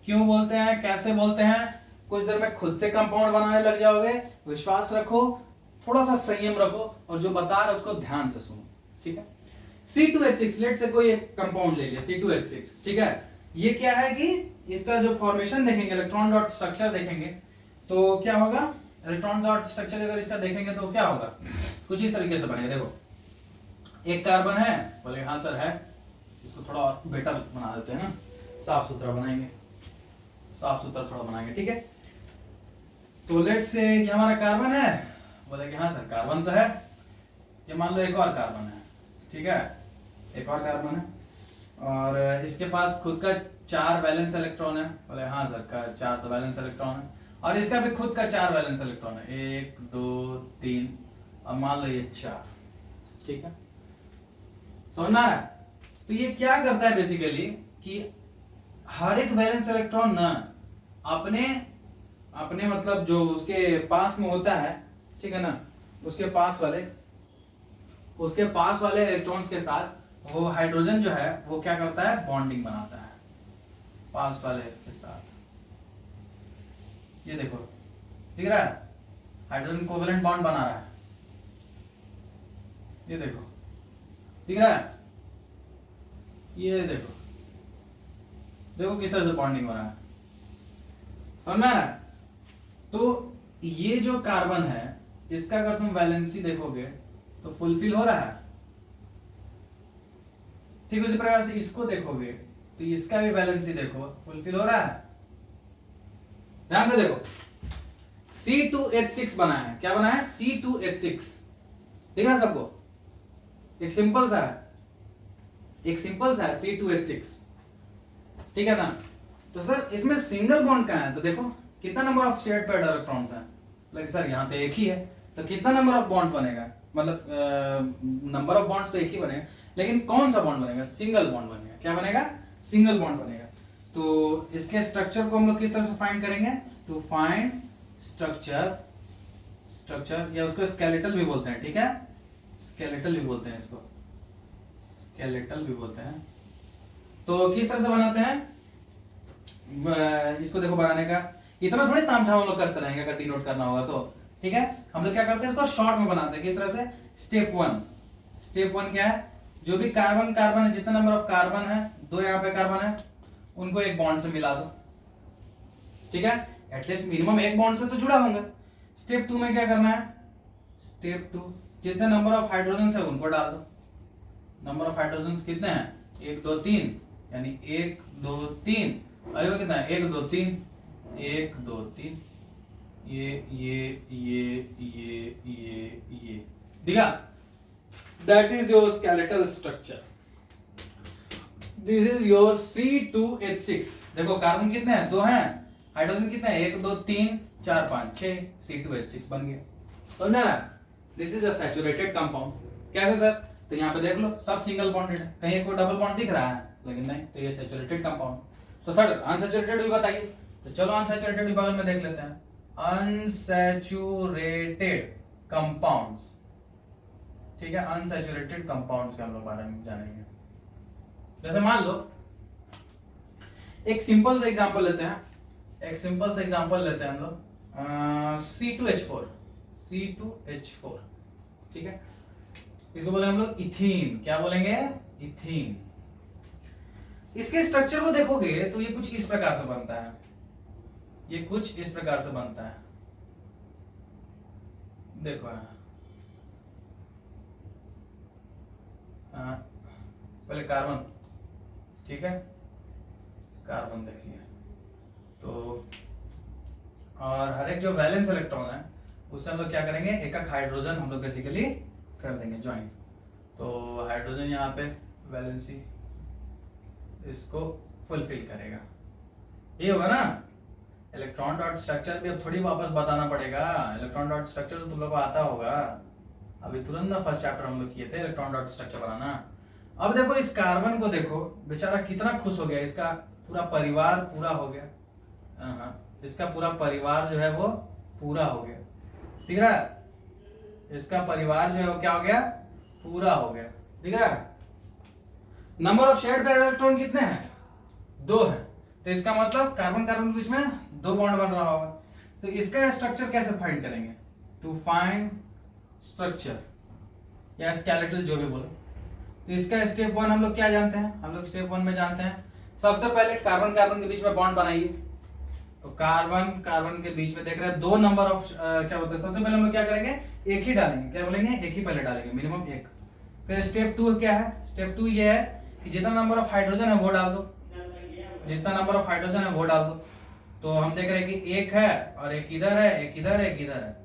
क्यों बोलते हैं, कैसे बोलते हैं, कुछ देर में खुद से कंपाउंड बनाने लग जाओगे, विश्वास रखो, थोड़ा सा संयम रखो और जो बता रहा है उसको ध्यान से सुनो। ठीक है, C2H6 लेट से कोई एक कंपाउंड ले लिया C2H6, ठीक है। ये क्या है कि इसका जो फॉर्मेशन देखेंगे, इलेक्ट्रॉन डॉट स्ट्रक्चर देखेंगे तो क्या होगा, इलेक्ट्रॉन डॉट स्ट्रक्चर अगर इसका देखेंगे तो क्या होगा, कुछ इस तरीके से बनेगा। देखो एक कार्बन है, बोले हाँ सर है, इसको थोड़ा और बेटर बना देते हैं ना, साफ सुथरा बनाएंगे, साफ सुथरा थोड़ा बनाएंगे। ठीक है, तो लेट से ये हमारा कार्बन है, बोले कि हाँ सर कार्बन तो है। ये मान लो एक और कार्बन है, ठीक है, एक और कार्बन है और इसके पास खुद का 4 वैलेंस इलेक्ट्रॉन है, बोले हाँ सर का 4 तो वैलेंस इलेक्ट्रॉन है, और इसका भी खुद का 4 वैलेंस इलेक्ट्रॉन है, 1 2 3, और मान लो ये 4। ठीक है, समझ में आ रहा है? तो ये क्या करता है बेसिकली कि हर एक वैलेंस इलेक्ट्रॉन ना अपने अपने मतलब जो उसके पास में होता है, ठीक है ना, उसके पास वाले इलेक्ट्रॉन्स के साथ वो हाइड्रोजन जो है वो क्या करता है, बॉन्डिंग बनाता है पास वाले के साथ। ये देखो दिख रहा है, हाइड्रोजन कोवेलेंट बॉन्ड बना रहा है, ये देखो दिख रहा है, ये देखो किस तरह से बॉन्डिंग हो रहा है, समझ में आ रहा है? तो ये जो कार्बन है इसका अगर तुम वैलेंसी देखोगे तो फुलफिल हो रहा है, ठीक उसी प्रकार से इसको देखोगे तो इसका भी वैलेंसी देखो फुलफिल हो रहा है। ध्यान से देखो C2H6 बना है, क्या बना है, C2H6, दिख रहा है सबको, एक सिंपल सा है C2H6, ठीक है ना। तो सर इसमें सिंगल बॉन्ड कहां है, तो देखो कितना number of shared paired electrons हैं, लेकिन सर यहाँ तो एक ही है, तो कितना नंबर ऑफ बॉन्ड बनेगा, मतलब नंबर ऑफ बॉन्ड्स तो एक ही बनेगा, लेकिन कौन सा बॉन्ड बनेगा, सिंगल बॉन्ड बनेगा। क्या बनेगा, सिंगल बॉन्ड बनेगा। तो इसके स्ट्रक्चर को हम लोग किस तरह से फाइंड करेंगे, टू फाइंड स्ट्रक्चर या उसको स्केलेटल भी बोलते हैं, ठीक है, स्केलेटल भी बोलते हैं इसको, स्केलेटल भी बोलते हैं। तो किस तरह से बनाते हैं इसको, देखो बनाने का इतना थोड़ी तामझाम हम लोग करते रहेंगे अगर डिनोट करना होगा तो, ठीक है। हम लोग क्या करते हैं, इसको शॉर्ट में बनाते हैं, किस तरह से, स्टेप वन क्या है, जो भी कार्बन है, जितना नंबर ऑफ कार्बन है, 2 यहाँ पे कार्बन है, उनको एक बॉन्ड से मिला दो, ठीक है, एटलीस्ट मिनिमम एक बॉन्ड से तो जुड़ा होंगे। स्टेप 2 में क्या करना है, स्टेप 2 जितने नंबर ऑफ हाइड्रोजन है उनको डाल दो। नंबर ऑफ हाइड्रोजन कितने हैं, 1 2 3, यानी 1 2 3, अरे कितना है, 1 2 3, 1 2 3, ये दिखा, that is your skeletal structure, this is your C2H6। देखो कार्बन कितने हैं, 2 हैं, हाइड्रोजन कितने हैं, 1 2 3 4 5 6, C2H6 बन गया। तो ना this is a saturated compound. कैसे सर, तो यहाँ पे देख लो सब सिंगल बॉन्डेड है, कहीं कोई डबल बॉन्ड दिख रहा है, लेकिन नहीं, तो ये सैचुरेटेड कंपाउंड। तो सर अनसैचुरेटेड भी बताइए, तो चलो अनसैचुरेटेड भी बगल में देख लेते हैं, अनसैचुरेटेड कंपाउंड्स, ठीक है, अनसैचुरेटेड कंपाउंड्स के हम लोग बारे में जानेंगे। जैसे मान लो एक सिंपल सा एग्जांपल लेते हैं, हम लोग C2H4, ठीक है, इसको बोले हम लोग इथीन, क्या बोलेंगे, इथीन, इसके स्ट्रक्चर को देखोगे तो ये कुछ इस प्रकार से बनता है, ये कुछ इस प्रकार से बनता है, देखो पहले कार्बन, ठीक है, कार्बन देख लिया तो, और हर एक जो वैलेंस इलेक्ट्रॉन है उससे हम लोग क्या करेंगे, एक एक हाइड्रोजन हम लोग बेसिकली कर देंगे ज्वाइन। तो हाइड्रोजन यहाँ पे वैलेंसी इसको फुलफिल करेगा, ये होगा ना। इलेक्ट्रॉन डॉट स्ट्रक्चर भी अब थोड़ी वापस बताना पड़ेगा, इलेक्ट्रॉन डॉट स्ट्रक्चर तो तुम लोग को आता होगा, अभी तुरंत ना फर्स्ट चैप्टर हम लोग किए थे इलेक्ट्रॉन डॉट स्ट्रक्चर बनाना। अब देखो इस कार्बन को देखो, बेचारा कितना खुश हो गया, इसका पूरा परिवार पूरा हो गया, इसका पूरा परिवार जो है वो पूरा हो गया, दिख रहा है, इसका परिवार जो है वो क्या हो गया, पूरा हो गया, दिख रहा है। Number of shared pair electron कितने हैं, 2 है, तो इसका मतलब कार्बन कार्बन के बीच में 2 बॉन्ड बन रहा होगा। तो इसका स्ट्रक्चर कैसे फाइंड करेंगे, टू फाइंड स्ट्रक्चर या स्केलेटल जो भी बोलो। तो इसका स्टेप 1 हम लोग क्या जानते हैं, हम लोग स्टेप 1 में जानते हैं सबसे पहले कार्बन कार्बन के बीच में बॉन्ड बनाइए। तो कार्बन कार्बन के बीच में देख रहे हैं 2 नंबर ऑफ क्या बोलते हैं, सबसे पहले हम लोग क्या करेंगे, एक ही डालेंगे, क्या बोलेंगे, एक ही पहले डालेंगे, मिनिमम 1। फिर स्टेप 2 क्या है, स्टेप 2 ये है कि जितना नंबर ऑफ हाइड्रोजन है वो डाल दो, जितना नंबर ऑफ हाइड्रोजन है वो डाल दो। तो हम देख रहे हैं कि 1 है और एक इधर है, एक इधर है, एक इधर है,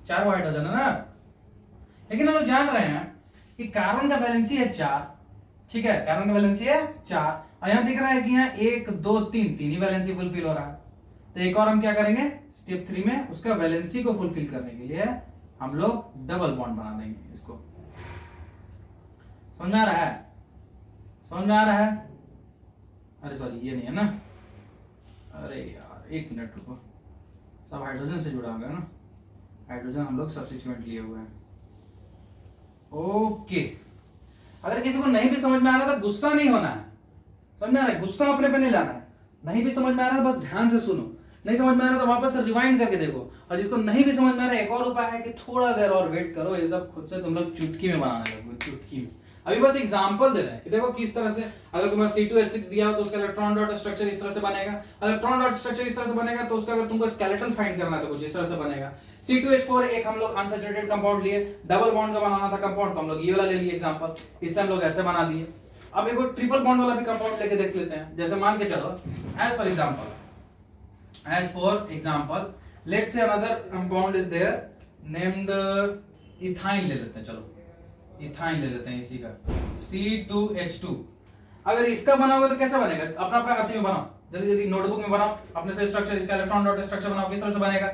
4 हाइड्रोजन है ना। लेकिन हम लोग जान रहे हैं कि कार्बन का वैलेंसी है 4, ठीक है, कार्बन का वैलेंसी है 4, और यहां दिख रहा है कि यहाँ 1 2 3 ही वैलेंसी फुलफिल हो रहा है। तो एक और हम क्या करेंगे, स्टेप 3 में उसका वैलेंसी को फुलफिल करने के लिए हम लोग डबल बॉन्ड बना देंगे। इसको समझ में आ रहा है, समझ में आ रहा है, अरे सॉरी ये नहीं है ना, अरे यार 1 मिनट रुको, सब हाइड्रोजन से जुड़ा होगा ना, हाइड्रोजन हम लोग सब्स्टिट्यूएंट लिए हुए हैं। ओके, अगर किसी को नहीं भी समझ में आ रहा तो गुस्सा नहीं होना है, समझ में आ रहा है, गुस्सा अपने पे नहीं लाना है। नहीं भी समझ में आ रहा है बस ध्यान से सुनो, नहीं समझ में आ रहा तो वापस से रिवाइंड करके देखो, और जिसको नहीं भी समझ में आ रहा है एक और उपाय है कि थोड़ा देर और वेट करो, ये सब खुद से तुम लोग चुटकी में बनाने लगोगे, चुटकी में। अभी बस एग्जांपल दे रहे हैं कि देखो किस तरह से, अगर तुम्हारा C2H6 दिया हो तो उसका इलेक्ट्रॉन डॉट स्ट्रक्चर इस तरह से बनेगा, इलेक्ट्रॉन डॉट स्ट्रक्चर इस तरह से बनेगा, तो उसका अगर तुमको स्केलेटन फाइंड करना है तो कुछ इस तरह से बनेगा। C2H4 एक हम लोग अनसैचुरेटेड कंपाउंड लिए, डबल बॉन्ड का बनाना था कंपाउंड, तो हम लोग ये वाला ले लिए एग्जांपल, इससे हम लोग ऐसे बना दिए। अब एक ट्रिपल बॉन्ड वाला भी कंपाउंड लेके देख लेते हैं, जैसे मान के चलो as for example let's say another compound is there named ethyne ले लेते हैं, चलो इथाइन ले लेते हैं इसी का C2H2। अगर इसका बनाओगे तो कैसा बनेगा, अपना अपना अथी में बनाओ, जल्दी जल्दी नोटबुक में बनाओ अपने से स्ट्रक्चर, इसका इलेक्ट्रॉन डॉट स्ट्रक्चर बनाओ, किस तरह से बनेगा,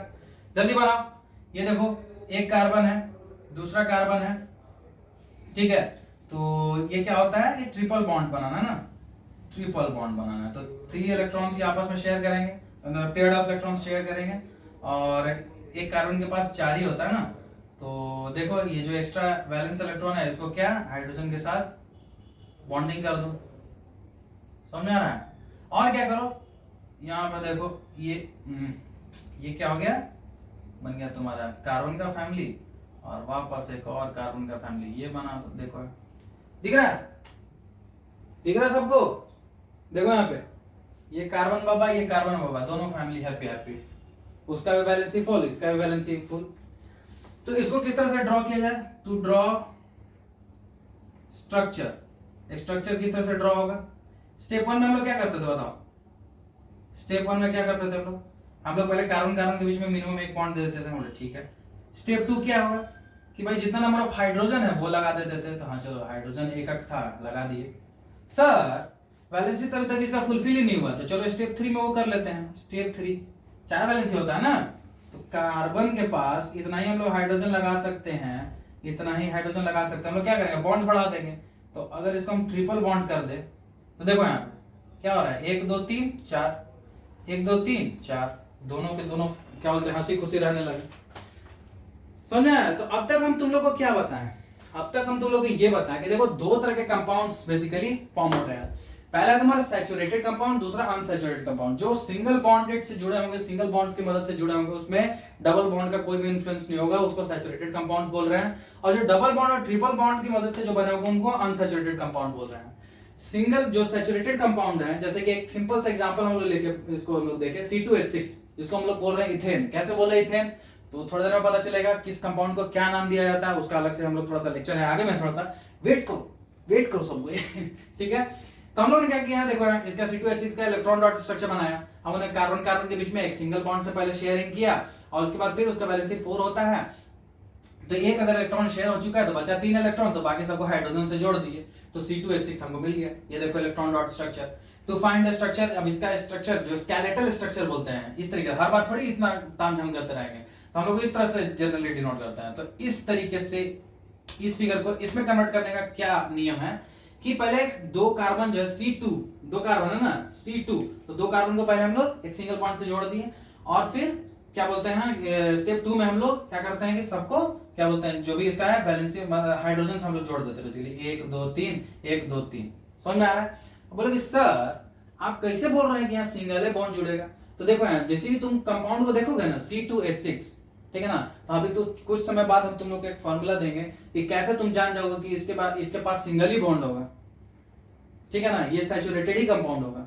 जल्दी बनाओ। ये देखो एक कार्बन है, दूसरा कार्बन है, ठीक है, तो ये क्या होता है, ये ट्रिपल बॉन्ड बनाना है ना, ट्रिपल बॉन्ड बनाना है, तो 3 इलेक्ट्रॉन्स ये आपस में शेयर करेंगे, पेयर ऑफ इलेक्ट्रॉन्स शेयर करेंगे, और एक कार्बन के पास 4 ही होता है ना। तो देखो ये जो एक्स्ट्रा वैलेंस इलेक्ट्रॉन है इसको क्या हाइड्रोजन के साथ बॉन्डिंग कर दो, समझ में आ रहा है। और क्या करो, यहाँ पर देखो ये क्या हो गया, बन गया तुम्हारा कार्बन का फैमिली, और वापस एक और कार्बन का फैमिली ये बना दो, देखो दिख रहा है, दिख रहा है सबको, देखो यहाँ पे ये कार्बन बाबा, ये कार्बन बाबा, दोनों फैमिली हैप्पी हैप्पी, उसका भी वैलेंसी फुल, इसका भी वैलेंसी फुल। तो इसको किस तरह से ड्रॉ किया जाए, टू ड्रॉ स्ट्रक्चर, एक स्ट्रक्चर किस तरह से ड्रॉ होगा। स्टेप 1 में हम लोग क्या करते थे बताओ, स्टेप 1 में क्या करते थे हम लोग पहले कार्बन कार्बन के बीच में मिनिमम 1 बॉन्ड दे देते थे, बोले ठीक है। स्टेप 2 क्या होगा कि भाई जितना नंबर ऑफ हाइड्रोजन है वो लगा देते थे, तो हाँ चलो हाइड्रोजन एक था लगा दिए। सर वैलेंसी तभी तक इसका फुलफिल ही नहीं हुआ, तो चलो स्टेप 3 में वो कर लेते हैं। स्टेप 3 4 वैलेंसी होता है ना, तो कार्बन के पास इतना ही हम लोग हाइड्रोजन लगा सकते हैं, इतना ही हाइड्रोजन लगा सकते हैं। हम लोग क्या करेंगे, बॉन्ड बढ़ा देंगे। तो अगर इसको हम ट्रिपल बॉन्ड कर दे तो देखो यहाँ पे क्या हो रहा है, 1 2 3 4, 1 2 3 4, दोनों के दोनों क्या बोलते हैं हंसी खुशी रहने लगे, समझ में आया। तो अब तक हम तुम लोग को क्या बताएं, अब तक हम तुम लोग को ये बताएं कि देखो 2 तरह के कंपाउंड्स बेसिकली फॉर्म हो रहे हैं। पहला तुम्हारा सैचुरेटेड कंपाउंड, दूसरा अनसैचुरेटेड कंपाउंड। जो सिंगल बॉन्डेड से जुड़े होंगे, सिंगल बॉन्ड्स की मदद से जुड़े होंगे, उसमें डबल बॉन्ड का कोई भी इन्फ्लुएंस नहीं होगा, उसको सैचुरेटेड कंपाउंड बोल रहे हैं। और जो डबल बॉन्ड और ट्रिपल बॉन्ड की मदद से जो बने होंगे उनको अनसैचुरेटेड कंपाउंड बोल रहे हैं। सिंगल जो सैचुरेटेड कंपाउंड है, जैसे कि एक सिंपल सा एग्जांपल हम लोग लेके इसको हम लोग देखें, C2H6 जिसको हम लोग बोल रहे हैं इथेन। कैसे बोल रहे हैं इथेन, तो थोड़ी देर में पता चलेगा किस कंपाउंड को क्या नाम दिया जाता है, उसका अलग से हम लोग थोड़ा सा लेक्चर है आगे में, थोड़ा सा वेट करो सब लोग ठीक है। तो हम लोग ने क्या किया, देखो इसका C2H6 का इलेक्ट्रॉन डॉट स्ट्रक्चर बनाया। हमने कार्बन कार्बन के बीच में एक सिंगल बॉन्ड से पहले शेयरिंग किया और उसके बाद फिर उसका वैलेंसी 4 होता है। तो एक अगर इलेक्ट्रॉन शेयर हो चुका है तो बचा 3 इलेक्ट्रॉन, तो बाकी सबको हाइड्रोजन से जोड़ दिए, तो C2H6 हमको मिल गया। ये देखो electron dot structure. To find the structure, अब इसका स्ट्रक्चर जो स्केलेटल स्ट्रक्चर बोलते हैं, इस तरीके हर बार थोड़ी इतना तामझाम करते रहेंगे, तो हम लोग इस तरह से जनरली डिनोट करते हैं। तो इस तरीके से इस फिगर को इसमें कन्वर्ट करने का क्या नियम है कि पहले 2 कार्बन जो है C2, 2 कार्बन है ना C2, तो 2 कार्बन को पहले हम लोग एक सिंगल बॉन्ड से जोड़ दिए और फिर क्या बोलते हैं स्टेप 2 में हम लोग क्या करते हैं कि सबको क्या बोलते हैं जो भी इसका है वैलेंसी हाइड्रोजन हम लोग जोड़ देते हैं बेसिकली 1 2 3 1 2 3। समझ में आ रहा है? बोलो कि सर आप कैसे बोल रहे हैं कि यहाँ सिंगल है बॉन्ड जुड़ेगा? तो देखो यार जैसे भी तुम कंपाउंड को देखोगे ना C2H6, ठीक है ना, तो अभी तो कुछ समय बाद हम तुम लोग को एक फॉर्मूला देंगे कि कैसे तुम जान जाओगे कि इसके पास सिंगल ही बॉन्ड होगा, ठीक है ना, ये सैचुरेटेड ही कंपाउंड होगा,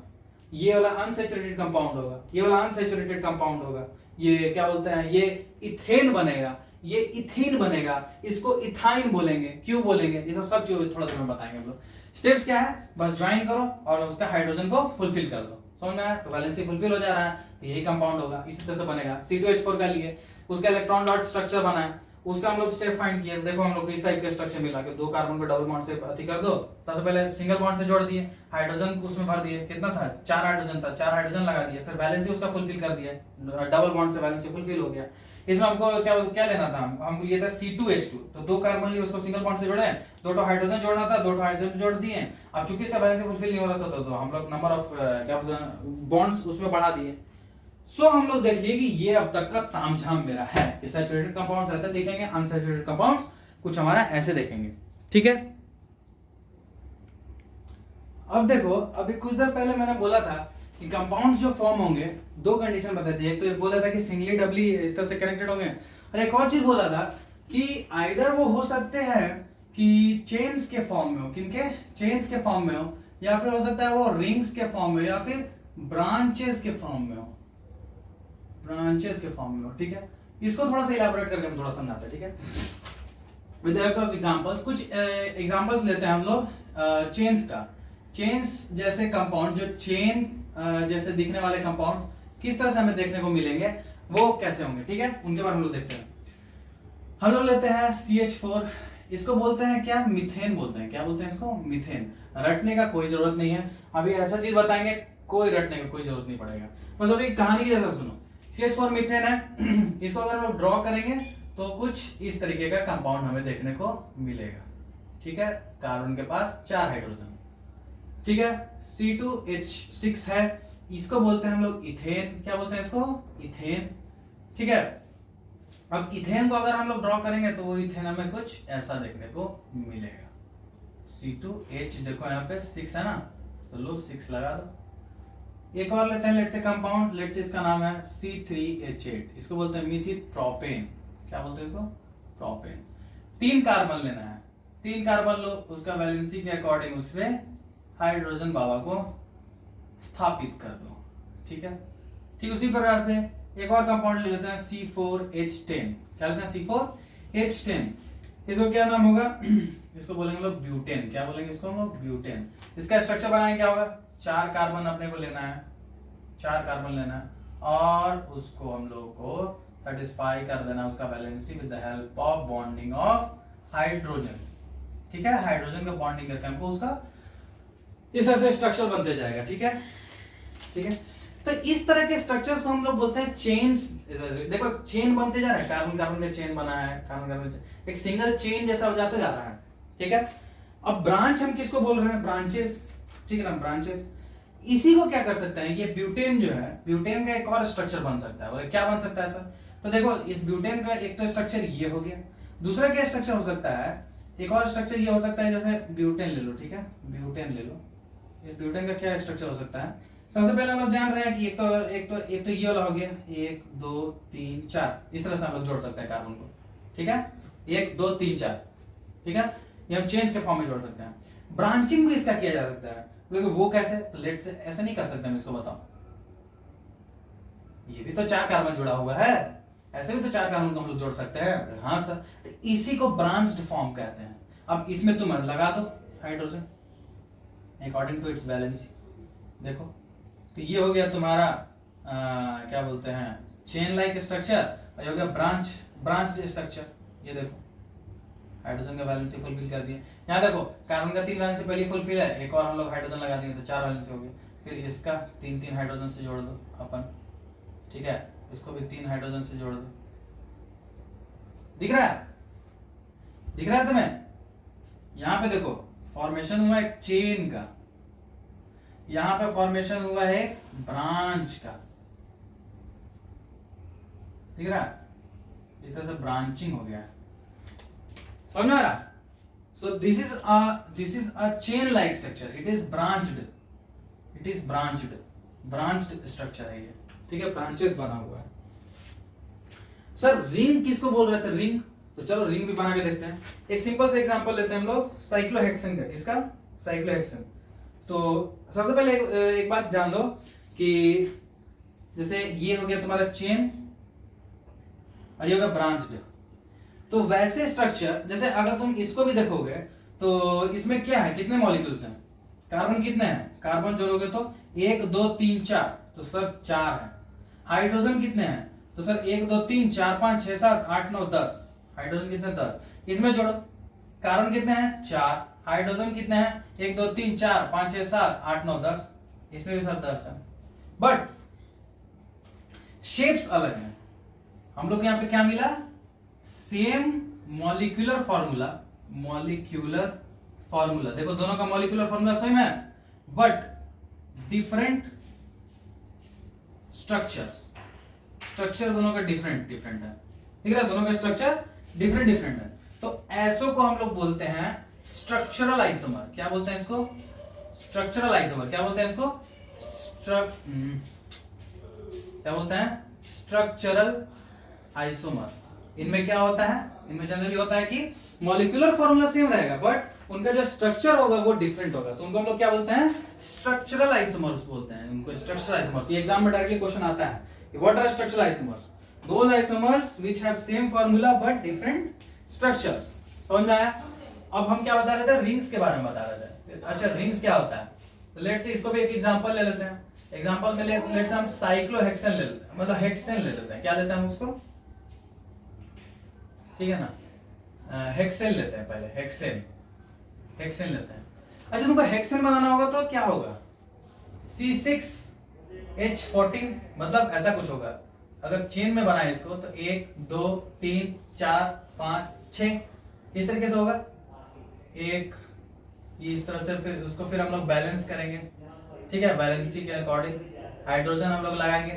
ये वाला अनसैचुरेटेड कंपाउंड होगा, ये वाला अनसैचुरेटेड कंपाउंड होगा, ये क्या बोलते हैं ये इथेन बनेगा, ये इथीन बनेगा, इसको इथाइन बोलेंगे, क्यों बोलेंगे, ये सब चीज थोड़ा देर में बताएंगे हम लोग। स्टेप्स क्या है, बस ज्वाइन करो और उसका हाइड्रोजन को फुलफिल कर दो। समझ में आया? तो वैलेंसी फुलफिल हो जा रहा है, तो यही कंपाउंड होगा, इसी तरह से बनेगा। C2H4 का लिए उसका इलेक्ट्रॉन डॉट स्ट्रक्चर बना है, उसका हम लोग स्टेप फाइंड किए। देखो हम लोग को इस टाइप का स्ट्रक्चर मिला कि 2 कार्बन को डबल बॉन्ड से अति कर दो, सबसे पहले सिंगल बॉन्ड से जोड़ दिए, हाइड्रोजन को उसमें भर दिए, कितना था 4 हाइड्रोजन था, 4 हाइड्रोजन लगा दिए, फिर वैलेंसी उसका फुलफिल कर दिया, डबल बॉन्ड से वैलेंसी फुलफिल हो गया। इसमें हमको क्या लेना था, हमको लिए था C2H2, तो 2 कार्बन लिए उसको सिंगल बॉन्ड से जोड़े, 2 हाइड्रोजन जोड़ना था, 2 हाइड्रोजन जोड़ दिए। अब चूंकि इसका वैलेंसी फुलफिल नहीं हो रहा था तो हम लोग नंबर ऑफ क्या बॉन्ड्स उसमें बढ़ा दिए। सो हम लोग देखिए कि ये अब तक का तामझाम मेरा है कि सैचुरेटेड कंपाउंड्स ऐसे दिखेंगे, अनसैचुरेटेड कंपाउंड्स कुछ हमारा ऐसे देखेंगे, ठीक है। अब देखो अभी कुछ देर पहले मैंने बोला था कि कंपाउंड जो फॉर्म होंगे 2 कंडीशन बताई थी। एक तो बोला था कि सिंगली डबली इस तरह से कनेक्टेड होंगे, और एक और चीज बोला था कि आइदर वो हो सकते हैं कि चेन्स के फॉर्म में हो, किनके चेन्स के फॉर्म में हो, या फिर हो सकता है वो रिंग्स के फॉर्म में, या फिर ब्रांचेस के फॉर्म में हो, ब्रांचेस के फॉर्म में हो, ठीक है। इसको थोड़ा सा इलैबोरेट करके हम थोड़ा समझाते हैं, ठीक है, with the help of examples. कुछ एग्जांपल्स लेते हैं हम लोग चेन्स का। चेन्स जैसे कंपाउंड, जो चेन जैसे दिखने वाले कंपाउंड किस तरह से हमें देखने को मिलेंगे, वो कैसे होंगे, ठीक है, उनके बारे में लोग देखते हैं। हम लोग लेते हैं CH4, इसको बोलते हैं क्या, मीथेन बोलते हैं। क्या बोलते हैं इसको, मीथेन। रटने का कोई जरूरत नहीं है, अभी ऐसा चीज बताएंगे कोई रटने का कोई जरूरत नहीं पड़ेगा, बस अभी कहानी की जैसा सुनो। CH4 मीथेन है, इसको अगर हम ड्रॉ करेंगे तो कुछ इस तरीके का कंपाउंड हमें देखने को मिलेगा, ठीक है। कार्बन के पास 4 हाइड्रोजन, ठीक है। C2H6 है, इसको बोलते हैं हम लोग इथेन। क्या बोलते हैं इसको, इथेन, ठीक है। अब इथेन को अगर हम लोग ड्रॉ करेंगे तो वो इथेन हमें कुछ ऐसा देखने को मिलेगा। C2H देखो यहाँ पे 6 है ना, तो लो 6 लगा दो। एक और लेते हैं let's say compound, let's say इसका नाम है C3H8, इसको बोलते हैं मीथिल प्रोपेन। क्या बोलते हैं इसको, प्रोपेन। 3 कार्बन लेना है, 3 कार्बन लो, उसका वैलेंसी के अकॉर्डिंग उसमें हाइड्रोजन बाबा को स्थापित कर दो, ठीक है। ठीक उसी प्रकार से एक और कंपाउंड ले लेते हैं C4H10। क्या लेते हैं, C4H10, इसको क्या नाम होगा, इसको बोलेंगे लोग ब्यूटेन। क्या बोलेंगे इसको हम लोग, ब्यूटेन। इसका स्ट्रक्चर बनाएंगे क्या होगा, 4 कार्बन अपने को लेना है, 4 कार्बन लेना है और उसको हम लोग को सेटिस्फाई कर देना उसका valency with the help of bonding of hydrogen, ठीक है। हाइड्रोजन का बॉन्डिंग करके हमको उसका इस तरह से स्ट्रक्चर बनते जाएगा, ठीक है, ठीक है। तो इस तरह के स्ट्रक्चर्स को हम लोग बोलते हैं चेन्स। देखो चेन बनते जा रहा है, कार्बन कार्बन का चेन बना है, कार्बन कार्बन एक सिंगल चेन जैसा हो जाता जा रहा है, ठीक है। अब ब्रांच हम किसको बोल रहे हैं, ब्रांचेस, ठीक है ना, ब्रांचेस। इसी को क्या कर सकते हैं, ये ब्यूटेन जो है, ब्यूटेन का एक और स्ट्रक्चर बन सकता है। क्या बन सकता है सर, तो देखो इस ब्यूटेन का एक तो स्ट्रक्चर ये हो गया, दूसरा क्या स्ट्रक्चर हो सकता है, एक और स्ट्रक्चर ये हो सकता है, जैसे ब्यूटेन ले लो, ठीक है, ब्यूटेन ले लो। इस ब्यूटेन का क्या स्ट्रक्चर हो सकता है, सबसे पहले हम लोग जान रहे हैं कि एक तो ये वाला हो गया, 1 2 3 4, इस तरह से हम लोग जोड़ सकते हैं कार्बन को, ठीक है, 1 2 3 4, ठीक है, ये हम चेन्स के फॉर्म में जोड़ सकते हैं। ब्रांचिंग भी इसका किया जा सकता है, लेकिन वो कैसे? तो लेट से ऐसे नहीं कर सकते हम इसको, बताओ। ये भी तो 4 कार्बन जुड़ा हुआ है, ऐसे भी तो 4 कार्बन को हम लोग जोड़ सकते हैं। हाँ सर, तो इसी को ब्रांच्ड फॉर्म कहते हैं। अब इसमें तुम लगा दो hydrogen according to its valency. देखो, तो ये हो गया तुम्हारा क्या बोलते हैं, चेन लाइक स्ट्रक्चर, और ये हो गया ब्रांच स्ट्रक्चर। ये देखो हाइड्रोजन का वैलेंसी फुलफिल कर दिए। यहाँ देखो कार्बन का 3 वैलेंसी पहले फुलफिल है, एक और हम लोग हाइड्रोजन लगा दिए तो 4 वैलेंसी हो गए। फिर इसका 3 हाइड्रोजन से जोड़ दो अपन, ठीक है, इसको भी 3 हाइड्रोजन से जोड़ दो। दिख रहा है? दिख रहा है तुम्हें? यहां पे देखो फॉर्मेशन हुआ एक चेन का, यहां पे फॉर्मेशन हुआ है एक ब्रांच का। दिख रहा है? इस तरह से ब्रांचिंग हो गया, समझ में आ रहा? So this is a chain like structure, it is branched structure है ये, ठीक है, ब्रांचेस बना हुआ है। सर रिंग किसको बोल रहे थे? रिंग, तो चलो रिंग भी बना के देखते हैं। एक सिंपल सा एग्जांपल लेते हैं हम लोग साइक्लोहेक्सेन का। किसका? साइक्लोहेक्सेन। तो सबसे पहले एक बात जान लो कि जैसे ये हो गया तुम्हारा चेन और ये हो गया ब्रांच्ड, तो वैसे स्ट्रक्चर जैसे अगर तुम इसको भी देखोगे तो इसमें क्या है, कितने मॉलिक्यूल्स हैं? कार्बन कितने हैं? कार्बन जोड़ोगे तो 1 2 3 4, तो सर 4 है। हाइड्रोजन कितने हैं? तो सर 1 2 3 4 5 6 7 8 9 10। हाइड्रोजन कितने? 10। इसमें जोड़ो, कार्बन कितने हैं? 4। हाइड्रोजन कितने हैं? 1 2 3 4 5 6 7 8 9 10। इसमें भी सर 10 है, बट शेप्स अलग हैं। हम लोग यहाँ पे क्या मिला? Same molecular formula. देखो दोनों का मॉलिक्यूलर फॉर्मूला सेम है, बट डिफरेंट स्ट्रक्चर दोनों का डिफरेंट है। ठीक है, दोनों का स्ट्रक्चर डिफरेंट है। तो ऐसो को हम लोग बोलते हैं स्ट्रक्चरल आइसोमर। क्या बोलते हैं इसको? Structural isomer. क्या बोलते हैं इसको? क्या बोलते हैं? Structural isomer. इनमें क्या होता है? इनमें जनरली होता है कि मॉलिक्यूलर फॉर्मूला सेम रहेगा, बट उनका जो स्ट्रक्चर होगा वो डिफरेंट होगा, तो उनको हम लोग क्या बोलते हैं? स्ट्रक्चरल आइसोमर्स बोलते हैं। उनको स्ट्रक्चरल आइसोमर्स, ये एग्जाम में डायरेक्टली क्वेश्चन आता है, what are structural isomers? Those isomers which have same formula but different structures. समझ में आया? अब हम क्या बता रहे थे? रिंग्स के बारे में बता रहे थे। अच्छा, रिंग्स क्या होता है? तो लेट्स से इसको भी एक एग्जांपल ले लेते हैं। एग्जांपल में लेट्स हम साइक्लोहेक्सेन ले लेते हैं, मतलब हेक्सेन ले लेते हैं। क्या लेते हैं हम उसको? ठीक है ना, हेक्सेन लेते हैं पहले। हेक्सेन लेते हैं। अच्छा, तुमको हेक्सेन बनाना होगा तो क्या होगा? C6H14, मतलब ऐसा कुछ होगा। अगर चेन में बनाए इसको तो 1 2 3 4 5 6 इस तरीके से होगा। एक इस तरह से, फिर उसको फिर हम लोग बैलेंस करेंगे, ठीक है, बैलेंसी के अकॉर्डिंग हाइड्रोजन हम लोग लगाएंगे,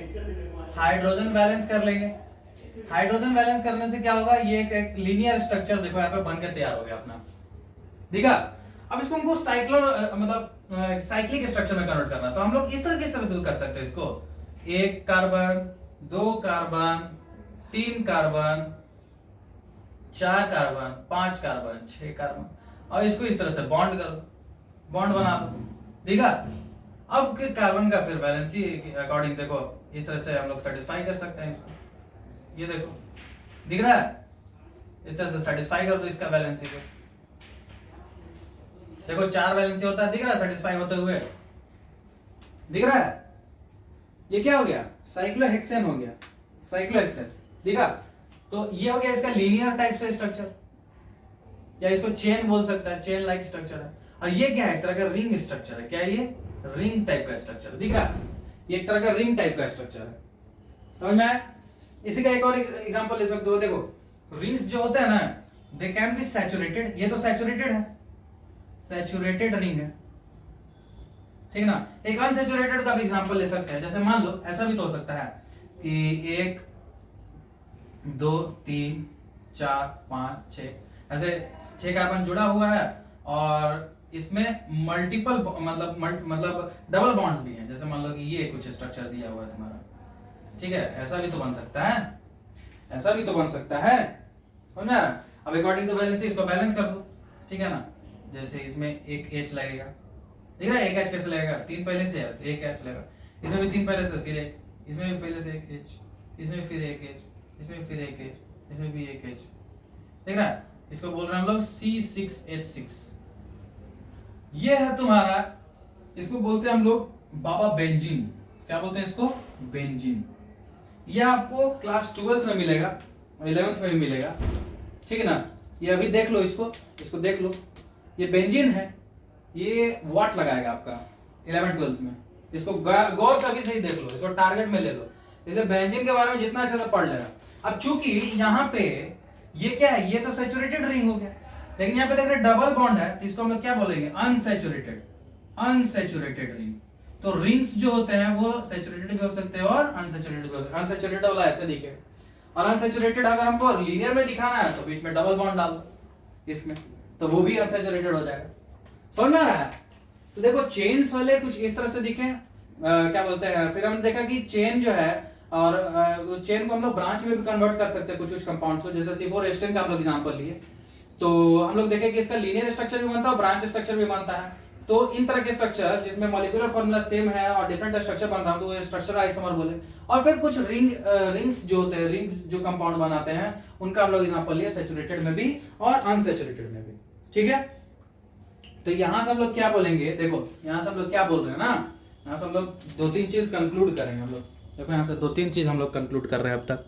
हाइड्रोजन बैलेंस कर लेंगे। हाइड्रोजन बैलेंस करने से क्या होगा? ये एक लीनियर स्ट्रक्चर देखो यहाँ पे बन के तैयार हो गया अपना। देखा? अब इसको हमको मतलब साइक्लिक स्ट्रक्चर में कन्वर्ट करना, तो हम लोग इस तरीके से कर सकते हैं इसको। 1 carbon 2 carbon 3 carbon 4 carbon 5 carbon 6 carbon, और इसको इस तरह से बॉन्ड करो, बॉन्ड बना दो। देखा? अब फिर कार्बन का फिर वैलेंसी अकॉर्डिंग देखो इस तरह से हम लोग सेटिस्फाई कर सकते हैं इसको। ये देखो, दिख रहा है? इस तरह से सेटिस्फाई कर दो इसका वैलेंसी को। देखो 4 वैलेंसी होता है, दिख रहा है सेटिस्फाई होते हुए? दिख रहा है? ये क्या हो गया? साइक्लोहेक्सेन हो गया, साइक्लोहेक्सेन। दिखा? तो ये हो गया इसका लीनियर टाइप से स्ट्रक्चर, या इसको चेन बोल सकता है, चेन लाइक स्ट्रक्चर है। और ये क्या है? एक तरह का रिंग स्ट्रक्चर है। क्या है ये? रिंग टाइप का स्ट्रक्चर। दिख रहा? ये एक तरह का रिंग टाइप का स्ट्रक्चर है। समझ में? इसी का एक और एग्जांपल ले सकते हो। देखो रिंग्स जो होते हैं ना, दे कैन बी सैचुरेटेड। ये तो सैचुरेटेड है, सैचुरेटेड रिंग है, ठीक ना। एक अनसैचुरेटेड का भी एग्जांपल ले सकते हैं। जैसे मान लो ऐसा भी तो हो सकता है कि 1 2 3 4 5 6 ऐसे 6 कार्बन जुड़ा हुआ है, और इसमें मल्टीपल मतलब डबल बॉन्ड्स भी हैं। जैसे मान लो कि ये कुछ स्ट्रक्चर दिया हुआ है तुम्हारा, ठीक है, ऐसा भी तो बन सकता है, समझ में आ रहा? अब अकॉर्डिंग टू वैलेंसी इसको बैलेंस कर दो, ठीक है ना। जैसे इसमें एक H लगेगा, देख रहा है? एक H कैसे लगेगा? 3 पहले से है तो एक H लगेगा, इसमें भी 3 पहले से, फिर एक, इसमें भी पहले से एक H, इसमें फिर एक H, इसमें फिर एक H, इसमें भी एक H, देख रहा है? इसको बोल रहे हैं हम लोग C6H6। ये है तुम्हारा, इसको बोलते हैं हम लोग बाबा बेंजीन। क्या बोलते हैं इसको? बेंजीन। ये आपको क्लास 12th में मिलेगा, 11th में भी मिलेगा, ठीक है ना? ये अभी देख लो, इसको देख लो, ये बेंजीन है, ये वाट लगाएगा आपका 11th 12th में। इसको गौर से अभी से ही देख लो, इसको टारगेट में ले लो, इसलिए बेंजीन के बारे में जितना अच्छा से पढ़ लेना। अब चूंकि यहाँ पे ये क्या है, ये तो सैचुरेटेड रिंग हो गया, लेकिन यहाँ पे देख रहे डबल बॉन्ड है, तो इसको हम लोग क्या बोलेंगे? Unsaturated, unsaturated ring. तो रिंग्स जो होते हैं वो सैचुरेटेड भी हो सकते हैं और अनसैचुरेटेड भी हो सकते हैं। अनसैचुरेटेड वाला ऐसे दिखे, और अनसैचुरेटेड अगर हमको लीनियर में दिखाना है तो बीच में डबल बॉन्ड डाल दो इसमें, तो वो भी अनसैचुरेटेड हो जाएगा। समझ में आ रहा है? तो देखो चेन्स वाले कुछ इस तरह से दिखे, क्या बोलते हैं, फिर हमने देखा कि चेन जो है, और चेन को हम लोग ब्रांच में भी कन्वर्ट कर सकते हैं कुछ कंपाउंड्स को, जैसे C4H10 का हम लोग एग्जांपल लिए, तो हम लोग देखें कि इसका लीनियर स्ट्रक्चर भी बनता है और ब्रांच स्ट्रक्चर भी बनता है। तो इन तरह के स्ट्रक्चर जिसमें मॉलिक्यूलर फॉर्मूला सेम है और डिफरेंट स्ट्रक्चर बन रहा है, तो स्ट्रक्चर आइसोमर बोले। और फिर कुछ रिंग्स जो होते हैं, रिंग्स जो कंपाउंड बनाते हैं, उनका हम लोग एग्जांपल लिए सैचुरेटेड में भी और अनसैचुरेटेड में भी, ठीक है? तो यहां से हम लोग क्या बोलेंगे, देखो यहां से हम लोग क्या बोल रहे हैं ना, यहां से हम लोग 2-3 चीज कंक्लूड करेंगे हम लोग। देखो यहां से 2-3 चीज हम लोग कंक्लूड कर रहे हैं अब तक।